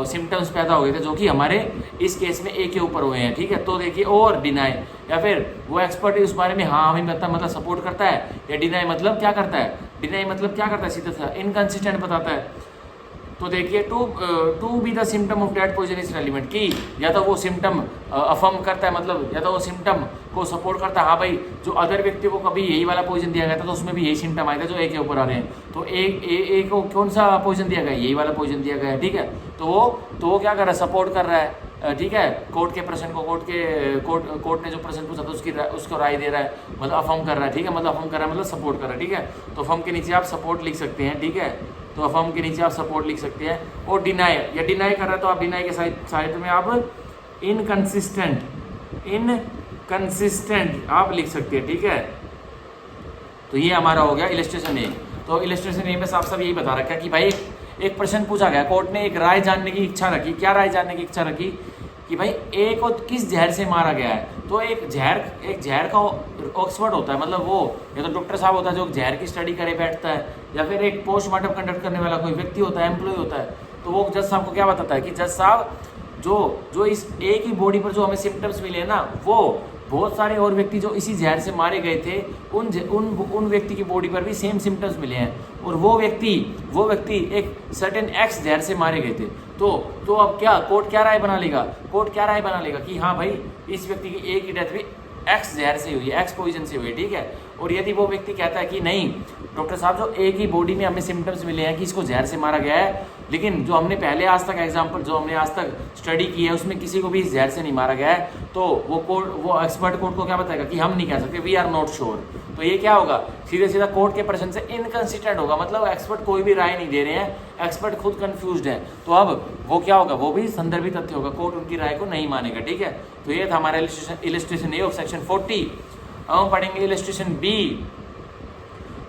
सिम्टम्स पैदा हो गए थे जो कि हमारे इस केस में ए के ऊपर हुए हैं। ठीक है, तो देखिए और डिनाई, या फिर वो एक्सपर्ट उस बारे में हाँ हमें मतलब सपोर्ट करता है, या डिनाई मतलब क्या करता है, डिनाई मतलब क्या करता है, सीधा सा इनकंसिस्टेंट बताता है। तो देखिए to be the symptom of that poison is relevant, कि या तो वो सिम्टम अफर्म करता है, मतलब या तो वो सिम्टम को सपोर्ट करता है, हाँ भाई जो अदर व्यक्ति को कभी यही वाला पॉइजन दिया गया था तो उसमें भी यही सिम्टम आए थे जो ए के ऊपर आ रहे हैं। तो ए को कौन सा पॉइजन दिया गया है, यही वाला पॉइजन दिया गया है। ठीक है, तो वो क्या कर रहा है, सपोर्ट कर रहा है। ठीक है, कोर्ट के प्रश्न को कोर्ट ने जो प्रश्न पूछा था उसको राय दे रहा है, मतलब अफर्म कर रहा है। ठीक है, मतलब अफर्म कर रहा है मतलब सपोर्ट कर रहा है। ठीक है, तो अफर्म के नीचे आप सपोर्ट लिख सकते हैं। ठीक है, तो अफर्म के नीचे आप सपोर्ट लिख सकते हैं। और डिनाई, या डिनाई कर रहा है तो आप डिनाई के साइड में आप इनकंसिस्टेंट आप लिख सकते हैं। ठीक है, तो ये हमारा हो गया इलस्ट्रेशन ए। तो इलस्ट्रेशन ए में साफ साफ यही बता रखा है कि भाई एक प्रश्न पूछा गया, कोर्ट ने एक राय जानने की इच्छा रखी। क्या राय जानने की इच्छा रखी कि भाई ए को किस जहर से मारा गया है। तो एक जहर का एक्सपर्ट होता है, मतलब वो या तो डॉक्टर साहब होता है जो जहर की स्टडी करे बैठता है, या फिर एक पोस्टमार्टम कंडक्ट करने वाला कोई व्यक्ति होता है, एम्प्लॉय होता है। तो वो जज साहब को क्या बताता है कि जज साहब जो इस ए की बॉडी पर जो हमें सिम्टम्स मिले हैं ना, वो बहुत सारे और व्यक्ति जो इसी जहर से मारे गए थे उन व्यक्ति की बॉडी पर भी सेम सिम्टम्स मिले हैं, और वो व्यक्ति एक सर्टेन एक्स जहर से मारे गए थे। तो अब क्या कोर्ट क्या राय बना लेगा कि हाँ भाई इस व्यक्ति की ए की डेथ भी एक्स जहर से हुई है, एक्स पॉइजन से हुई है। ठीक है, और यदि वो व्यक्ति कहता है कि नहीं डॉक्टर साहब जो ए की बॉडी में हमें सिम्टम्स मिले हैं कि इसको जहर से मारा गया है, लेकिन जो हमने पहले आज तक एग्जाम्पल जो हमने आज तक स्टडी की है उसमें किसी को भी इस जहर से नहीं मारा गया है, तो वो एक्सपर्ट कोर्ट को क्या बताएगा कि हम नहीं कह सकते, वी आर नॉट श्योर। तो ये क्या होगा, सीधा कोर्ट के प्रश्न से इनकंसिस्टेंट होगा, मतलब एक्सपर्ट कोई भी राय नहीं दे रहे हैं, एक्सपर्ट खुद कंफ्यूज्ड है। तो अब वो क्या होगा, वो भी संदर्भित तथ्य होगा, कोर्ट उनकी राय को नहीं मानेगा। ठीक है, तो ये था हमारा इलस्ट्रेशन ए ऑफ सेक्शन 40। अब हम पढ़ेंगे illustration B.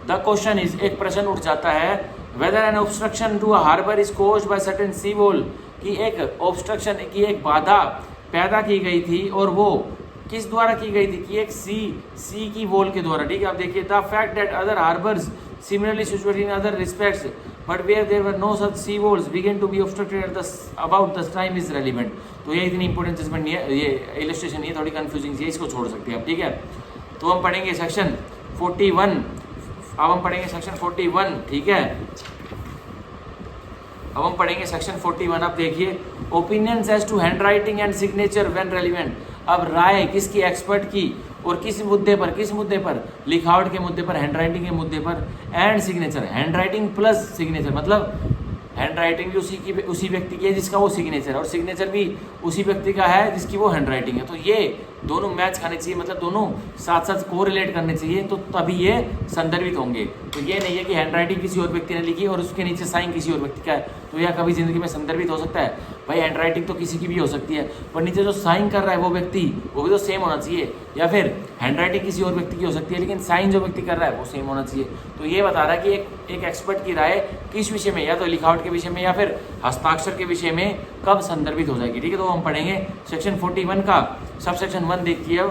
The question is, एक प्रश्न उठ जाता है, whether an obstruction to a harbour is caused by certain sea wall, कि एक ऑब्स्ट्रक्शन की एक बाधा पैदा की गई थी, और वो किस द्वारा की गई थी कि एक सी की वॉल के द्वारा। ठीक है, आप देखिए the fact that other harbours similarly situated in other respects but where there were no such sea walls begin to be obstructed at the about the time is relevant. तो ये इतनी इंपॉर्टेंट जजमेंट नहीं है, ये illustration ये थोड़ी confusing है, इसको छोड़ सकते हैं आप। ठीक है, तो हम पढ़ेंगे सेक्शन 41। अब हम पढ़ेंगे सेक्शन 41। ठीक है, अब हम पढ़ेंगे सेक्शन 41। आप देखिए opinions as to handwriting and signature when relevant. अब राय किसकी, एक्सपर्ट की, और किस मुद्दे पर, लिखावट के मुद्दे पर, हैंड राइटिंग के मुद्दे पर, and signature, hand writing plus signature, मतलब हैंड राइटिंग भी उसी व्यक्ति की है जिसका वो सिग्नेचर है, और सिग्नेचर भी उसी व्यक्ति का है जिसकी वो हैंड राइटिंग है। तो ये दोनों मैच खाने चाहिए, मतलब दोनों साथ साथ कोरिलेट करने चाहिए, तो तभी ये संदर्भित होंगे। तो ये नहीं है कि हैंड राइटिंग किसी और व्यक्ति ने लिखी और उसके नीचे साइन किसी और व्यक्ति का है, तो यह कभी जिंदगी में संदर्भित हो सकता है। भाई हैंड राइटिंग तो किसी की भी हो सकती है, पर नीचे जो साइन कर रहा है वो व्यक्ति वो भी तो सेम होना चाहिए, या फिर हैंड राइटिंग किसी और व्यक्ति की हो सकती है लेकिन साइन जो व्यक्ति कर रहा है वो सेम होना चाहिए। तो ये बता रहा है कि एक एक्सपर्ट की राय किस विषय में, या तो लिखावट के विषय में या फिर हस्ताक्षर के विषय में कब संदर्भित हो जाएगी। ठीक है, तो हम पढ़ेंगे सेक्शन 41 का सब सेक्शन 1 देखिए।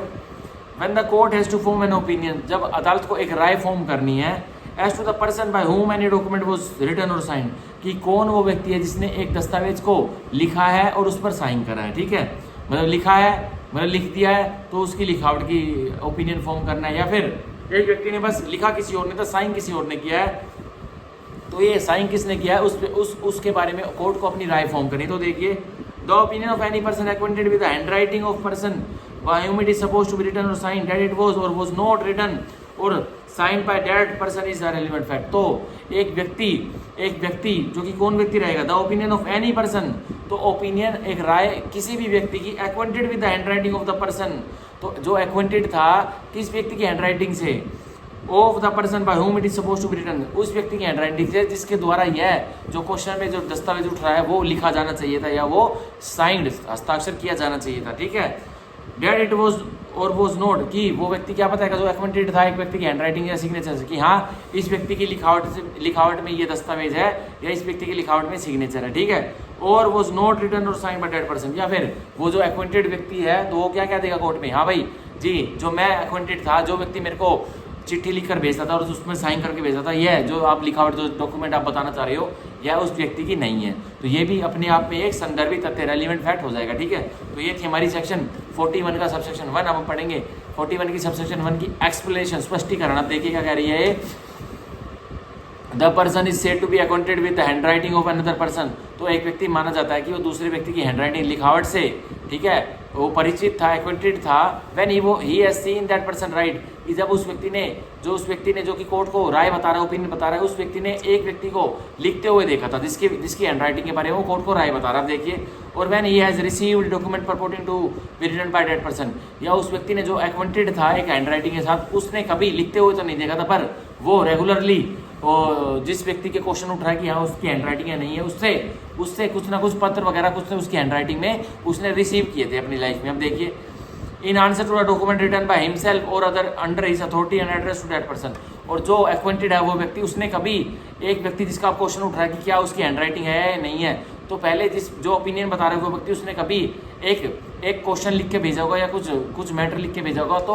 When the court has to form an opinion, जब अदालत को एक राय फॉर्म करनी है, as to the person by whom any document was written or signed, कि कौन वो व्यक्ति है जिसने एक दस्तावेज को लिखा है और उस पर साइन करा है। ठीक है, मतलब लिखा है मतलब लिख दिया है तो उसकी लिखावट की ओपिनियन फॉर्म करना है, या फिर एक व्यक्ति ने बस लिखा किसी और ने था, साइन किसी और ने किया है, तो ये साइन किसने किया है उसके बारे में कोर्ट को अपनी राय फॉर्म करनी। तो देखिए the opinion of any person acquainted with the handwriting of person by whom it is supposed to be written or signed that it was or was not written or sign by that person is the relevant fact. तो एक व्यक्ति जो कि कौन व्यक्ति रहेगा, the opinion of any person, तो opinion एक राय किसी भी व्यक्ति की acquainted with the handwriting of the person, तो जो एक्वेंटेड था किस व्यक्ति की हैंडराइटिंग से, of the person by whom it is suppose to be written, उस व्यक्ति की हैंडराइटिंग से जिसके द्वारा यह जो क्वेश्चन में जो दस्तावेज उठ रहा है वो लिखा जाना चाहिए था या वो साइंड हस्ताक्षर किया जाना चाहिए था, ठीक है। डेट इट वॉज और वॉज नोट कि वो व्यक्ति क्या बताएगा जो एक्वेंटेड था एक व्यक्ति की हैंडराइटिंग या सिग्नेचर से कि हाँ इस व्यक्ति की लिखावट में ये दस्तावेज है या इस व्यक्ति की लिखावट में सिग्नेचर है, ठीक है। और वॉज नोट रिटन और साइन बाय दैट पर्सन, या फिर वो जो एक्वेंटेड व्यक्ति है तो वो क्या कह देगा कोर्ट में, हाँ भाई जी जो मैं एक्वेंटेड था, जो व्यक्ति मेरे को चिट्ठी लिखकर भेजता था और उसमें साइन करके भेजता था, यह जो आप लिखावट जो डॉक्यूमेंट आप बताना चाह रहे हो यह उस व्यक्ति की नहीं है। तो ये भी अपने आप में एक संदर्भित तथ्य रेलिवेंट फैक्ट हो जाएगा, ठीक है। तो ये थी हमारी सेक्शन 41 का सबसेक्शन 1। अब हम पढ़ेंगे 41 की सबसेक्शन 1 की एक्सप्लेनेशन, स्पष्टीकरण। अब देखिए क्या कह रही है, the person is said to be acquainted with the handwriting of another person, तो एक व्यक्ति माना जाता है कि वो दूसरे व्यक्ति की हैंडराइटिंग लिखावट से, ठीक है, वो परिचित था, एक्वेंटेड था। When he has seen that person right, कि जब उस व्यक्ति ने जो कि कोर्ट को राय बता रहा है, ओपिनियन बता रहा है, उस व्यक्ति ने एक व्यक्ति को लिखते हुए देखा था जिसकी हैंडराइटिंग के बारे में वो कोर्ट को राय बता रहा है। देखिए, और when he has received document परपोर्टिंग to be written by that person, या उस व्यक्ति ने जो एक्वेंटेड था एक हैंडराइटिंग के साथ, उसने कभी लिखते हुए तो नहीं देखा था, पर वो रेगुलरली जिस व्यक्ति के क्वेश्चन उठ रहा है कि हाँ उसकी हैंडराइटिंग है नहीं है, उससे कुछ ना कुछ पत्र वगैरह कुछ उसकी हैंडराइटिंग में उसने रिसीव किए थे अपनी लाइफ में। अब देखिए, in answer to the document written by himself और other under his authority and address to that person, और जो एक्वेंटेड है वो व्यक्ति, उसने कभी एक व्यक्ति जिसका क्वेश्चन उठ रहा है कि क्या उसकी हैंडराइटिंग है या नहीं है, तो पहले जो ओपिनियन बता रहा है वो व्यक्ति, उसने कभी एक क्वेश्चन लिख के भेजा होगा या कुछ मैटर लिख के भेजा होगा। तो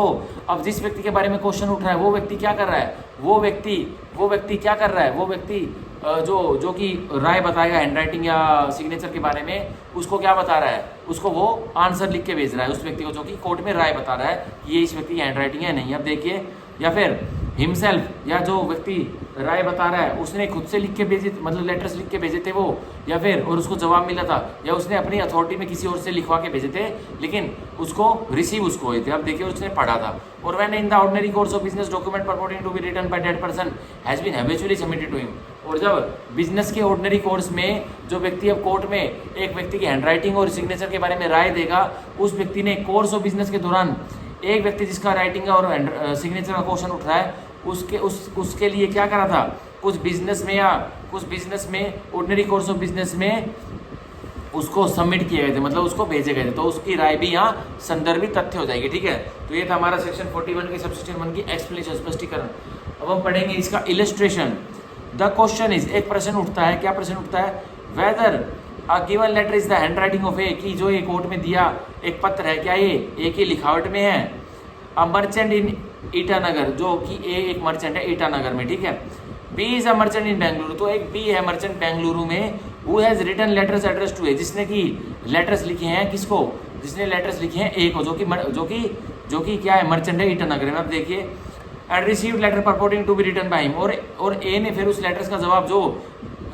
अब जिस व्यक्ति के बारे में क्वेश्चन उठ रहा है वो व्यक्ति क्या कर रहा है, वो व्यक्ति क्या कर रहा है, वो व्यक्ति जो कि राय बताएगा हैंडराइटिंग या सिग्नेचर के बारे में, उसको क्या बता रहा है, उसको वो आंसर लिख के भेज रहा है उस व्यक्ति को जो कि कोर्ट में राय बता रहा है कि ये इस व्यक्ति की हैंडराइटिंग है नहीं। अब देखिए, या फिर हिमसेल्फ, या जो व्यक्ति राय बता रहा है उसने खुद से लिख के भेजे, मतलब लेटर्स लिख के भेजे थे वो, या फिर और उसको जवाब मिला था, या उसने अपनी अथॉरिटी में किसी और से लिखवा के भेजे थे लेकिन उसको रिसीव उसको हुए थे। अब देखिए, उसने पढ़ा था। और when in the ordinary course of business document परपोर्टिंग to be written by that person has been habitually submitted to him, और जब बिजनेस के ऑर्डिनरी कोर्स में जो व्यक्ति अब कोर्ट में एक व्यक्ति की हैंडराइटिंग और सिग्नेचर के बारे में राय देगा, उस व्यक्ति ने कोर्स ऑफ बिजनेस के दौरान एक व्यक्ति जिसका राइटिंग और सिग्नेचर का क्वेश्चन उठ रहा है उसके लिए क्या करा था, कुछ बिजनेस में ऑर्डिनरी कोर्स ऑफ बिजनेस में उसको सबमिट किए गए थे, मतलब उसको भेजे गए थे, तो उसकी राय भी यहाँ संदर्भित तथ्य हो जाएगी, ठीक है। तो ये था हमारा सेक्शन 41 की सबसेक्शन 1 की एक्सप्लेनेशन, स्पष्टीकरण। अब हम पढ़ेंगे इसका इलस्ट्रेशन। द क्वेश्चन इज, एक प्रश्न उठता है, क्या प्रश्न उठता है, weather a given letter is the handwriting of ए, कि जो ये कोर्ट में दिया एक पत्र है क्या ये ए की लिखावट में है। अ मर्चेंट इन ईटानगर, जो कि ए एक मर्चेंट है ईटानगर में, ठीक है। बी इज अ मर्चेंट इन बेंगलुरु, तो एक बी है मर्चेंट बेंगलुरु में, who has written letters address to ए, जिसने की लेटर्स लिखे हैं किसको, जिसने लेटर्स लिखे हैं ए को, जो कि क्या है मर्चेंट है ईटानगर में। अब देखिए, and received letter परपोर्टिंग to be written by him, और ए ने फिर उस लेटर्स का जवाब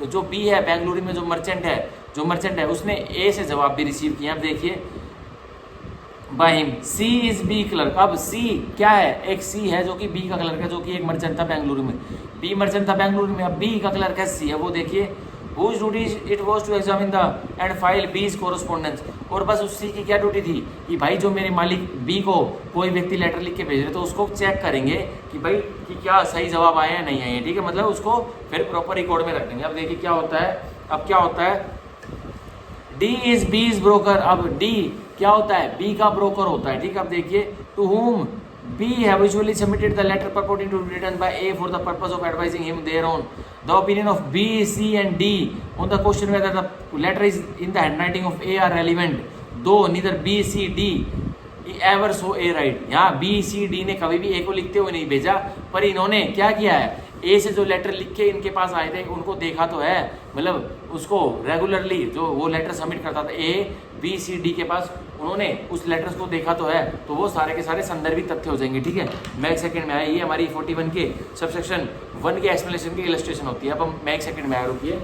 जो बी है बेंगलुरु में जो मर्चेंट है उसने ए से जवाब भी रिसीव किया। अब देखिए, by him. C is B clerk, अब सी क्या है, एक सी है जो कि बी का क्लर्क है, जो कि एक मर्चेंट था बेंगलुरु में, बी मर्चेंट था बेंगलुरु में, अब बी का क्लर्क है सी है। वो देखिए, whose duty it was to examine the and file B's correspondence, और बस उस सी की क्या ड्यूटी थी कि भाई जो मेरे मालिक बी को कोई व्यक्ति लेटर लिख के भेज रहे तो उसको चेक करेंगे कि भाई कि क्या सही जवाब आया या नहीं आया, ठीक है, मतलब उसको फिर प्रॉपर रिकॉर्ड में रख देंगे। अब देखिए क्या होता है, अब क्या होता है, D is B is broker, अब डी क्या होता है, बी का ब्रोकर होता है, ठीक है। अब देखिए, to whom B habitually submitted the letter purporting to be written by A for the purpose of advising him thereon. The opinion of B, C and D on the question whether the letter is in the handwriting of A are relevant, though neither B, C, D ever saw A write. यहाँ B, C, D ने कभी भी A को लिखते हुए नहीं भेजा, पर इन्होंने क्या किया है, ए से जो लेटर लिख के इनके पास आए थे उनको देखा तो है, मतलब उसको रेगुलरली जो वो लेटर सबमिट करता था ए बी सी डी के पास, उन्होंने उस लेटर्स को देखा तो है, तो वो सारे के सारे संदर्भित तथ्य हो जाएंगे, ठीक है। मैथ सेकंड में आया, ये हमारी 41 के सबसेक्शन 1 के एक्सप्लेनेशन की इलस्ट्रेशन होती है। अब हम मैथ सेकंड में आया, रुकिए।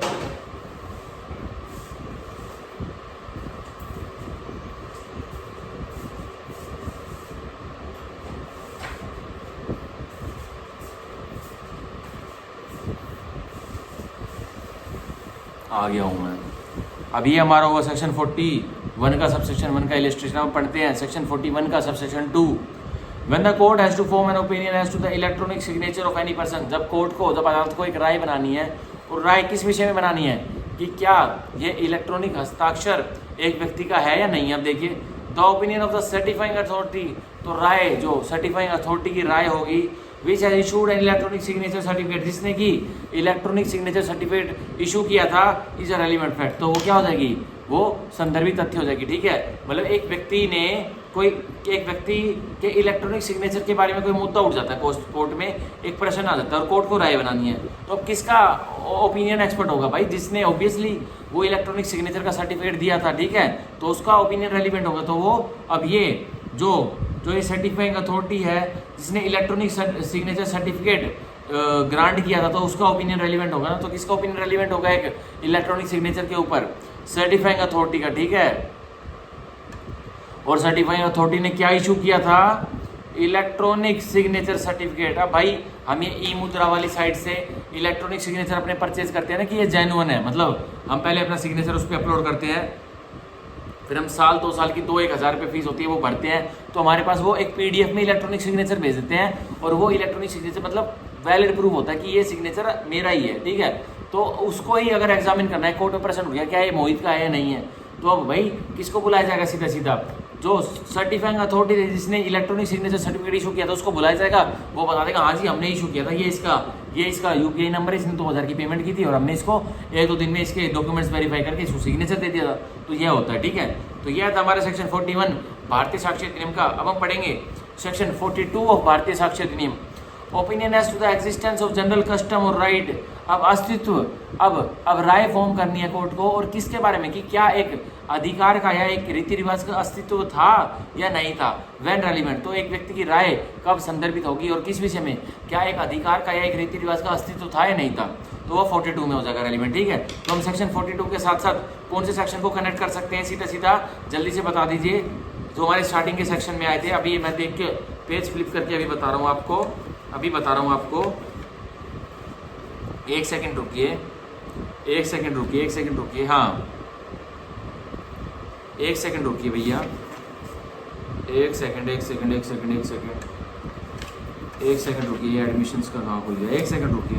आ गया हूँ मैं। अभी हमारा होगा सेक्शन 41 का सबसेक्शन 1 का इलस्ट्रेशन। हम पढ़ते हैं सेक्शन 41 का subsection 2। When the court has to form an opinion as to the electronic signature of any person, जब अदालत को एक राय बनानी है, और राय किस विषय में बनानी है कि क्या ये इलेक्ट्रॉनिक हस्ताक्षर एक व्यक्ति का है या नहीं। अब देखिए, the opinion of the certifying authority, तो राय जो सर्टिफाइंग अथॉरिटी की राय होगी, which has issued an electronic signature certificate, जिसने की इलेक्ट्रॉनिक सिग्नेचर सर्टिफिकेट इशू किया था, इज अ रेलिवेंट फैक्ट, तो वो क्या हो जाएगी, वो संदर्भित तथ्य हो जाएगी। ठीक है, मतलब एक व्यक्ति के इलेक्ट्रॉनिक सिग्नेचर के बारे में कोई मुद्दा उठ जाता है कोर्ट में, एक प्रश्न आ जाता है और कोर्ट को राय बनानी है, तो अब किसका ओपिनियन एक्सपर्ट होगा भाई, जिसने ऑब्वियसली वो इलेक्ट्रॉनिक सिग्नेचर का सर्टिफिकेट दिया था। ठीक है, तो उसका ओपिनियन रेलिवेंट होगा। तो वो अब ये जो ये सर्टिफाइंग अथॉरिटी है जिसने इलेक्ट्रॉनिक सिग्नेचर सर्टिफिकेट ग्रांट किया था, तो उसका ओपिनियन रेलिवेंट होगा ना। तो किसका ओपिनियन रेलिवेंट होगा, एक इलेक्ट्रॉनिक सिग्नेचर के ऊपर सर्टिफाइंग अथॉरिटी का। ठीक है, और सर्टिफाइंग अथॉरिटी ने क्या इशू किया था, इलेक्ट्रॉनिक सिग्नेचर सर्टिफिकेट। अब भाई हम ये ई मुद्रा वाली साइट से इलेक्ट्रॉनिक सिग्नेचर अपने परचेज करते हैं ना कि ये जेन्युइन है, मतलब हम पहले अपना सिग्नेचर उस पर अपलोड करते हैं, फिर हम साल 2 साल की 2-1,000 रुपये फीस होती है वो भरते हैं, तो हमारे पास वो एक PDF में इलेक्ट्रॉनिक सिग्नेचर भेज देते हैं, और वो इलेक्ट्रॉनिक सिग्नेचर मतलब वैलिड प्रूफ होता है कि ये सिग्नेचर मेरा ही है। ठीक है, तो उसको ही अगर एग्जामिन करना है, कोर्ट में प्रश्न हो गया क्या ये मोहित का है या नहीं है, तो अब भाई किसको बुलाया जाएगा, सीधा सीधा जो सर्टिफाइंग अथॉरिटी जिसने इलेक्ट्रॉनिक सिग्नेचर सर्टिफिकेट इशू किया था उसको बुलाया जाएगा। वो बता देगा हाँ जी हमने इशू किया था, ये इसका UPI नंबर है, इसने 2000 की पेमेंट की थी और हमने इसको 1-2 दिन में इसके डॉक्यूमेंट्स वेरीफाई करके इसको सिग्नेचर दे दिया था। तो यह होता है। ठीक है, तो यह था हमारा सेक्शन 41 भारतीय साक्ष्य अधिनियम का। अब हम पढ़ेंगे सेक्शन 42 ऑफ भारतीय साक्ष्य अधिनियम, opinion as to the existence of general custom or right. अब अस्तित्व, अब राय फॉर्म करनी है कोर्ट को, और किसके बारे में कि क्या एक अधिकार का या एक रीति रिवाज का अस्तित्व था या नहीं था। व्हेन रेलिवेंट, तो एक व्यक्ति की राय कब संदर्भित होगी और किस विषय में, क्या एक अधिकार का या एक रीति रिवाज का अस्तित्व था या नहीं था, तो वो 42 में हो जाएगा रेलिवेंट। ठीक है, तो हम सेक्शन 42 के साथ साथ कौन से सेक्शन को कनेक्ट कर सकते हैं, सीधा जल्दी से बता दीजिए, जो हमारे स्टार्टिंग के सेक्शन में आए थे। अभी मैं देख के पेज फ्लिप करके अभी बता रहा हूँ आपको, एक सेकंड रुकिए, हाँ एक सेकंड रुकिए भैया, एक सेकंड रुकिए, एडमिशंस का कहाँ खुल गया, एक सेकंड रुकिए।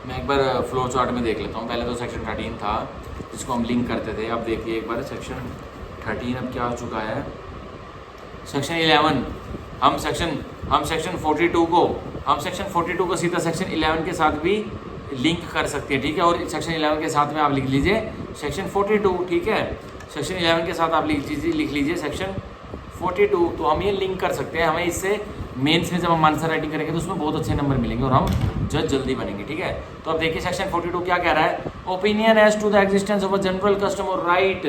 मैं एक बार फ्लो चार्ट में देख लेता हूँ। पहले तो सेक्शन 13 था जिसको हम लिंक करते थे, अब देखिए एक बार सेक्शन 13 अब क्या हो चुका है, सेक्शन 11। हम सेक्शन 42 को सीधा सेक्शन 11 के साथ भी लिंक कर सकते हैं। ठीक है, और सेक्शन 11 के साथ में आप लिख लीजिए सेक्शन 42। ठीक है, सेक्शन 11 के साथ आप लिख लीजिए सेक्शन 42, तो हम ये लिंक कर सकते हैं। हमें इससे मेंस में जब हम आंसर राइटिंग करेंगे तो उसमें बहुत अच्छे नंबर मिलेंगे और हम जज जल्दी बनेंगे। ठीक है, तो अब देखिए सेक्शन 42 क्या कह रहा है, opinion as to the existence of a general custom or right.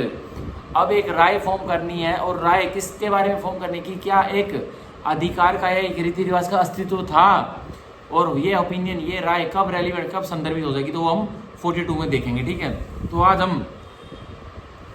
अब एक राय फॉर्म करनी है, और राय किसके बारे में फॉर्म करनी की, क्या एक अधिकार का या एक रीति रिवाज का अस्तित्व था, और ये ओपिनियन, ये राय कब रेलिवेंट, कब संदर्भित हो जाएगी, तो वो हम 42 में देखेंगे। ठीक है, तो आज हम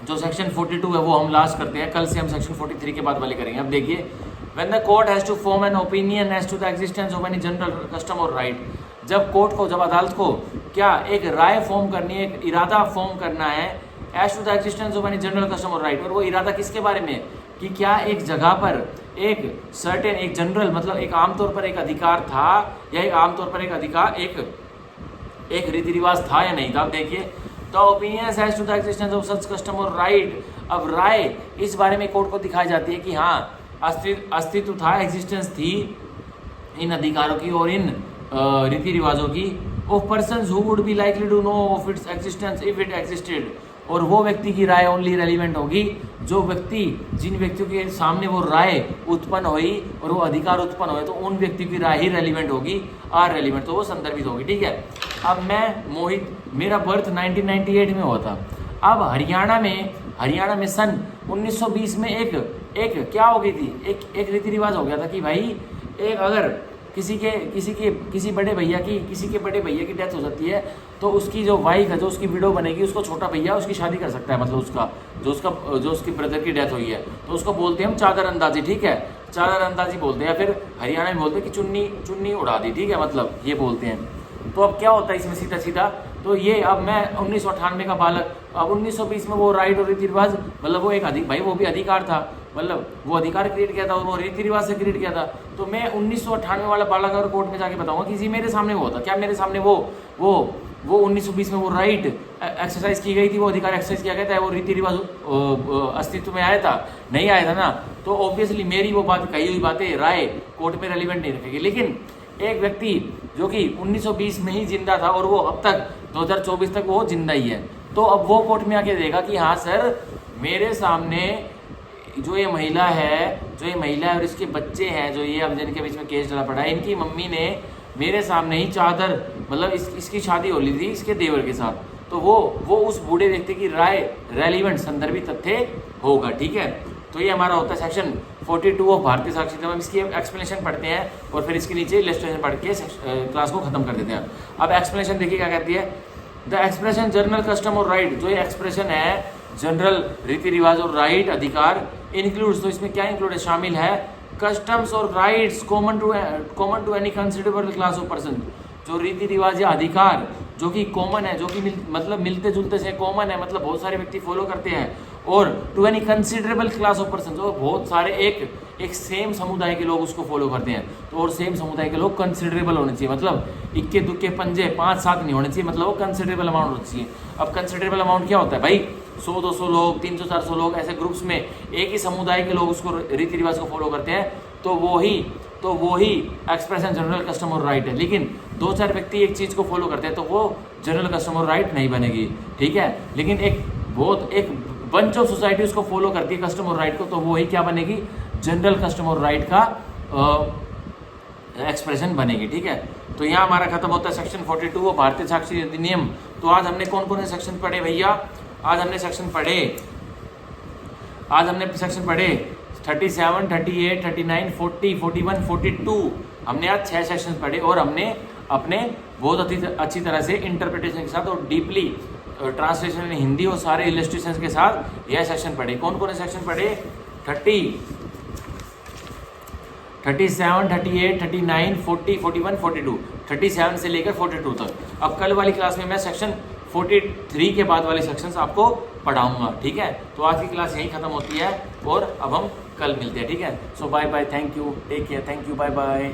जो सेक्शन 42 है वो हम लास्ट करते हैं, कल से हम सेक्शन 43 के बाद वाले करेंगे। अब देखिए, when the court has to form an opinion as to the existence of any general custom or right, जब अदालत को क्या एक राय फॉर्म करनी है, एक इरादा फॉर्म करना है, as to the existence of any general custom or right, और वो इरादा किसके बारे में कि क्या एक जगह पर एक सर्टेन, एक जनरल मतलब एक आमतौर पर एक अधिकार था, या एक आमतौर पर एक अधिकार एक रीति रिवाज था या नहीं था। अब देखिए, the opinion as to the existence of such custom or right. अब राय इस बारे में कोर्ट को दिखाई जाती है कि हाँ अस्तित्व था, एग्जिस्टेंस थी इन अधिकारों की और इन रीति रिवाजों की, of persons who would be likely to know of its existence if it existed, और वो व्यक्ति की राय ओनली रेलिवेंट होगी जिन व्यक्तियों के सामने वो राय उत्पन्न हुई और वो अधिकार उत्पन्न हुए, तो उन व्यक्तियों की राय ही रेलिवेंट होगी, आर रेलिवेंट, तो वो संदर्भित होगी। ठीक है, अब मैं मोहित, मेरा बर्थ 1998 में हुआ था। अब हरियाणा में सन 1920 में एक क्या हो गई थी, एक रीति रिवाज हो गया था कि भाई एक अगर किसी बड़े भैया की डेथ हो जाती है, तो उसकी जो वाइफ है, जो उसकी विडो बनेगी, उसको छोटा भैया उसकी शादी कर सकता है, मतलब जो उसकी ब्रदर की डेथ हुई है, तो उसको बोलते हैं हम चादर अंदाजी, ठीक है, चादर अंदाजी बोलते हैं। फिर हरियाणा में बोलते हैं कि चुन्नी उड़ा दी, ठीक है, मतलब ये बोलते हैं। तो अब क्या होता है इसमें सीधा सीधा, तो ये अब मैं 1998 का बालक, अब 1920 में वो राइट और रीति रिवाज, मतलब वो एक भाई वो भी अधिकार था, मतलब वो अधिकार क्रिएट किया था और वो रीति रिवाज से क्रिएट किया था। तो मैं 1998 वाला बालक अगर कोर्ट में जाके बताऊंगा कि जी मेरे सामने वो होता, क्या मेरे सामने वो 1920 में वो राइट एक्सरसाइज की गई थी, वो अधिकार एक्सरसाइज किया गया था, वो रीति रिवाज अस्तित्व में आया था, नहीं आया था ना, तो ऑब्वियसली मेरी वो बात कही हुई बातें राय कोर्ट में रेलिवेंट नहीं रखेगी। लेकिन एक व्यक्ति जो कि 1920 में ही जिंदा था और वो अब तक 2024 तक वो जिंदा ही है, तो अब वो कोर्ट में आके देगा कि हाँ सर, मेरे सामने जो ये महिला है और इसके बच्चे हैं, जो ये अब जिनके बीच में केस चला पड़ा है, इनकी मम्मी ने मेरे सामने ही चादर, मतलब इसकी शादी हो ली थी इसके देवर के साथ, तो वो उस बूढ़े व्यक्ति की राय रेलिवेंट संदर्भी तथ्य होगा, ठीक है। तो ये हमारा होता है सेक्शन 42 ऑफ भारतीय साक्षी अधिनियम। इसकी एक्सप्लेनेशन पढ़ते हैं और फिर इसके नीचे इलस्ट्रेशन पढ़ के क्लास को खत्म कर देते हैं। अब एक्सप्लेनेशन देखिए क्या कहती है। The expression general custom or right, जो ये एक्सप्रेशन है जनरल रीति रिवाज और राइट अधिकार इंक्लूड्स, तो इसमें क्या इंक्लूड है, शामिल है customs or rights common to any considerable class of person, जो रीति रिवाज या अधिकार जो कि कॉमन है, जो कि मतलब मिलते जुलते से कॉमन है, मतलब बहुत सारे व्यक्ति फॉलो करते हैं, और to any considerable class of person, जो बहुत सारे एक सेम समुदाय के लोग उसको फॉलो करते हैं, तो और सेम समुदाय के लोग कंसिडरेबल होने चाहिए, मतलब इक्के दुक्के पंजे 5-7 नहीं होने चाहिए, मतलब वो कंसिडरेबल अमाउंट होनी चाहिए। अब कंसिडरेबल अमाउंट क्या होता है भाई, 100-200 लोग, 300-400 लोग, ऐसे ग्रुप्स में एक ही समुदाय के लोग उसको रीति रिवाज को फॉलो करते हैं, तो वो ही expression general custom or right है। लेकिन 2-4 व्यक्ति एक चीज़ को फॉलो करते हैं तो वो जनरल कस्टम और राइट नहीं बनेगी, ठीक है। लेकिन एक बंच ऑफ सोसाइटी उसको फॉलो करती है कस्टम और राइट को, तो वो ही क्या बनेगी, जनरल कस्टम और राइट का एक्सप्रेशन बनेगी, ठीक है। तो यहाँ हमारा खत्म होता है सेक्शन 42 भारतीय साक्षी अधिनियम। तो आज हमने कौन कौन से सेक्शन पढ़े भैया, आज हमने सेक्शन पढ़े 37, 38, 39, 40, 41, 42, हमने आज 6 सेक्शन पढ़े और हमने अपने बहुत अच्छी तरह से इंटरप्रिटेशन के साथ और डीपली ट्रांसलेशन इन हिंदी और सारे इलस्ट्रेशंस के साथ यह सेक्शन पढ़े। कौन कौन से सेक्शन पढ़े, 37, 38, 39, 40, 41, 42, 37 से लेकर 42 तक। अब कल वाली क्लास में मैं सेक्शन 43 के बाद वाले सेक्शंस आपको पढ़ाऊंगा, ठीक है। तो आज की क्लास यहीं खत्म होती है और अब हम कल मिलते हैं, ठीक है। सो bye bye, thank you, take care, thank you, bye bye.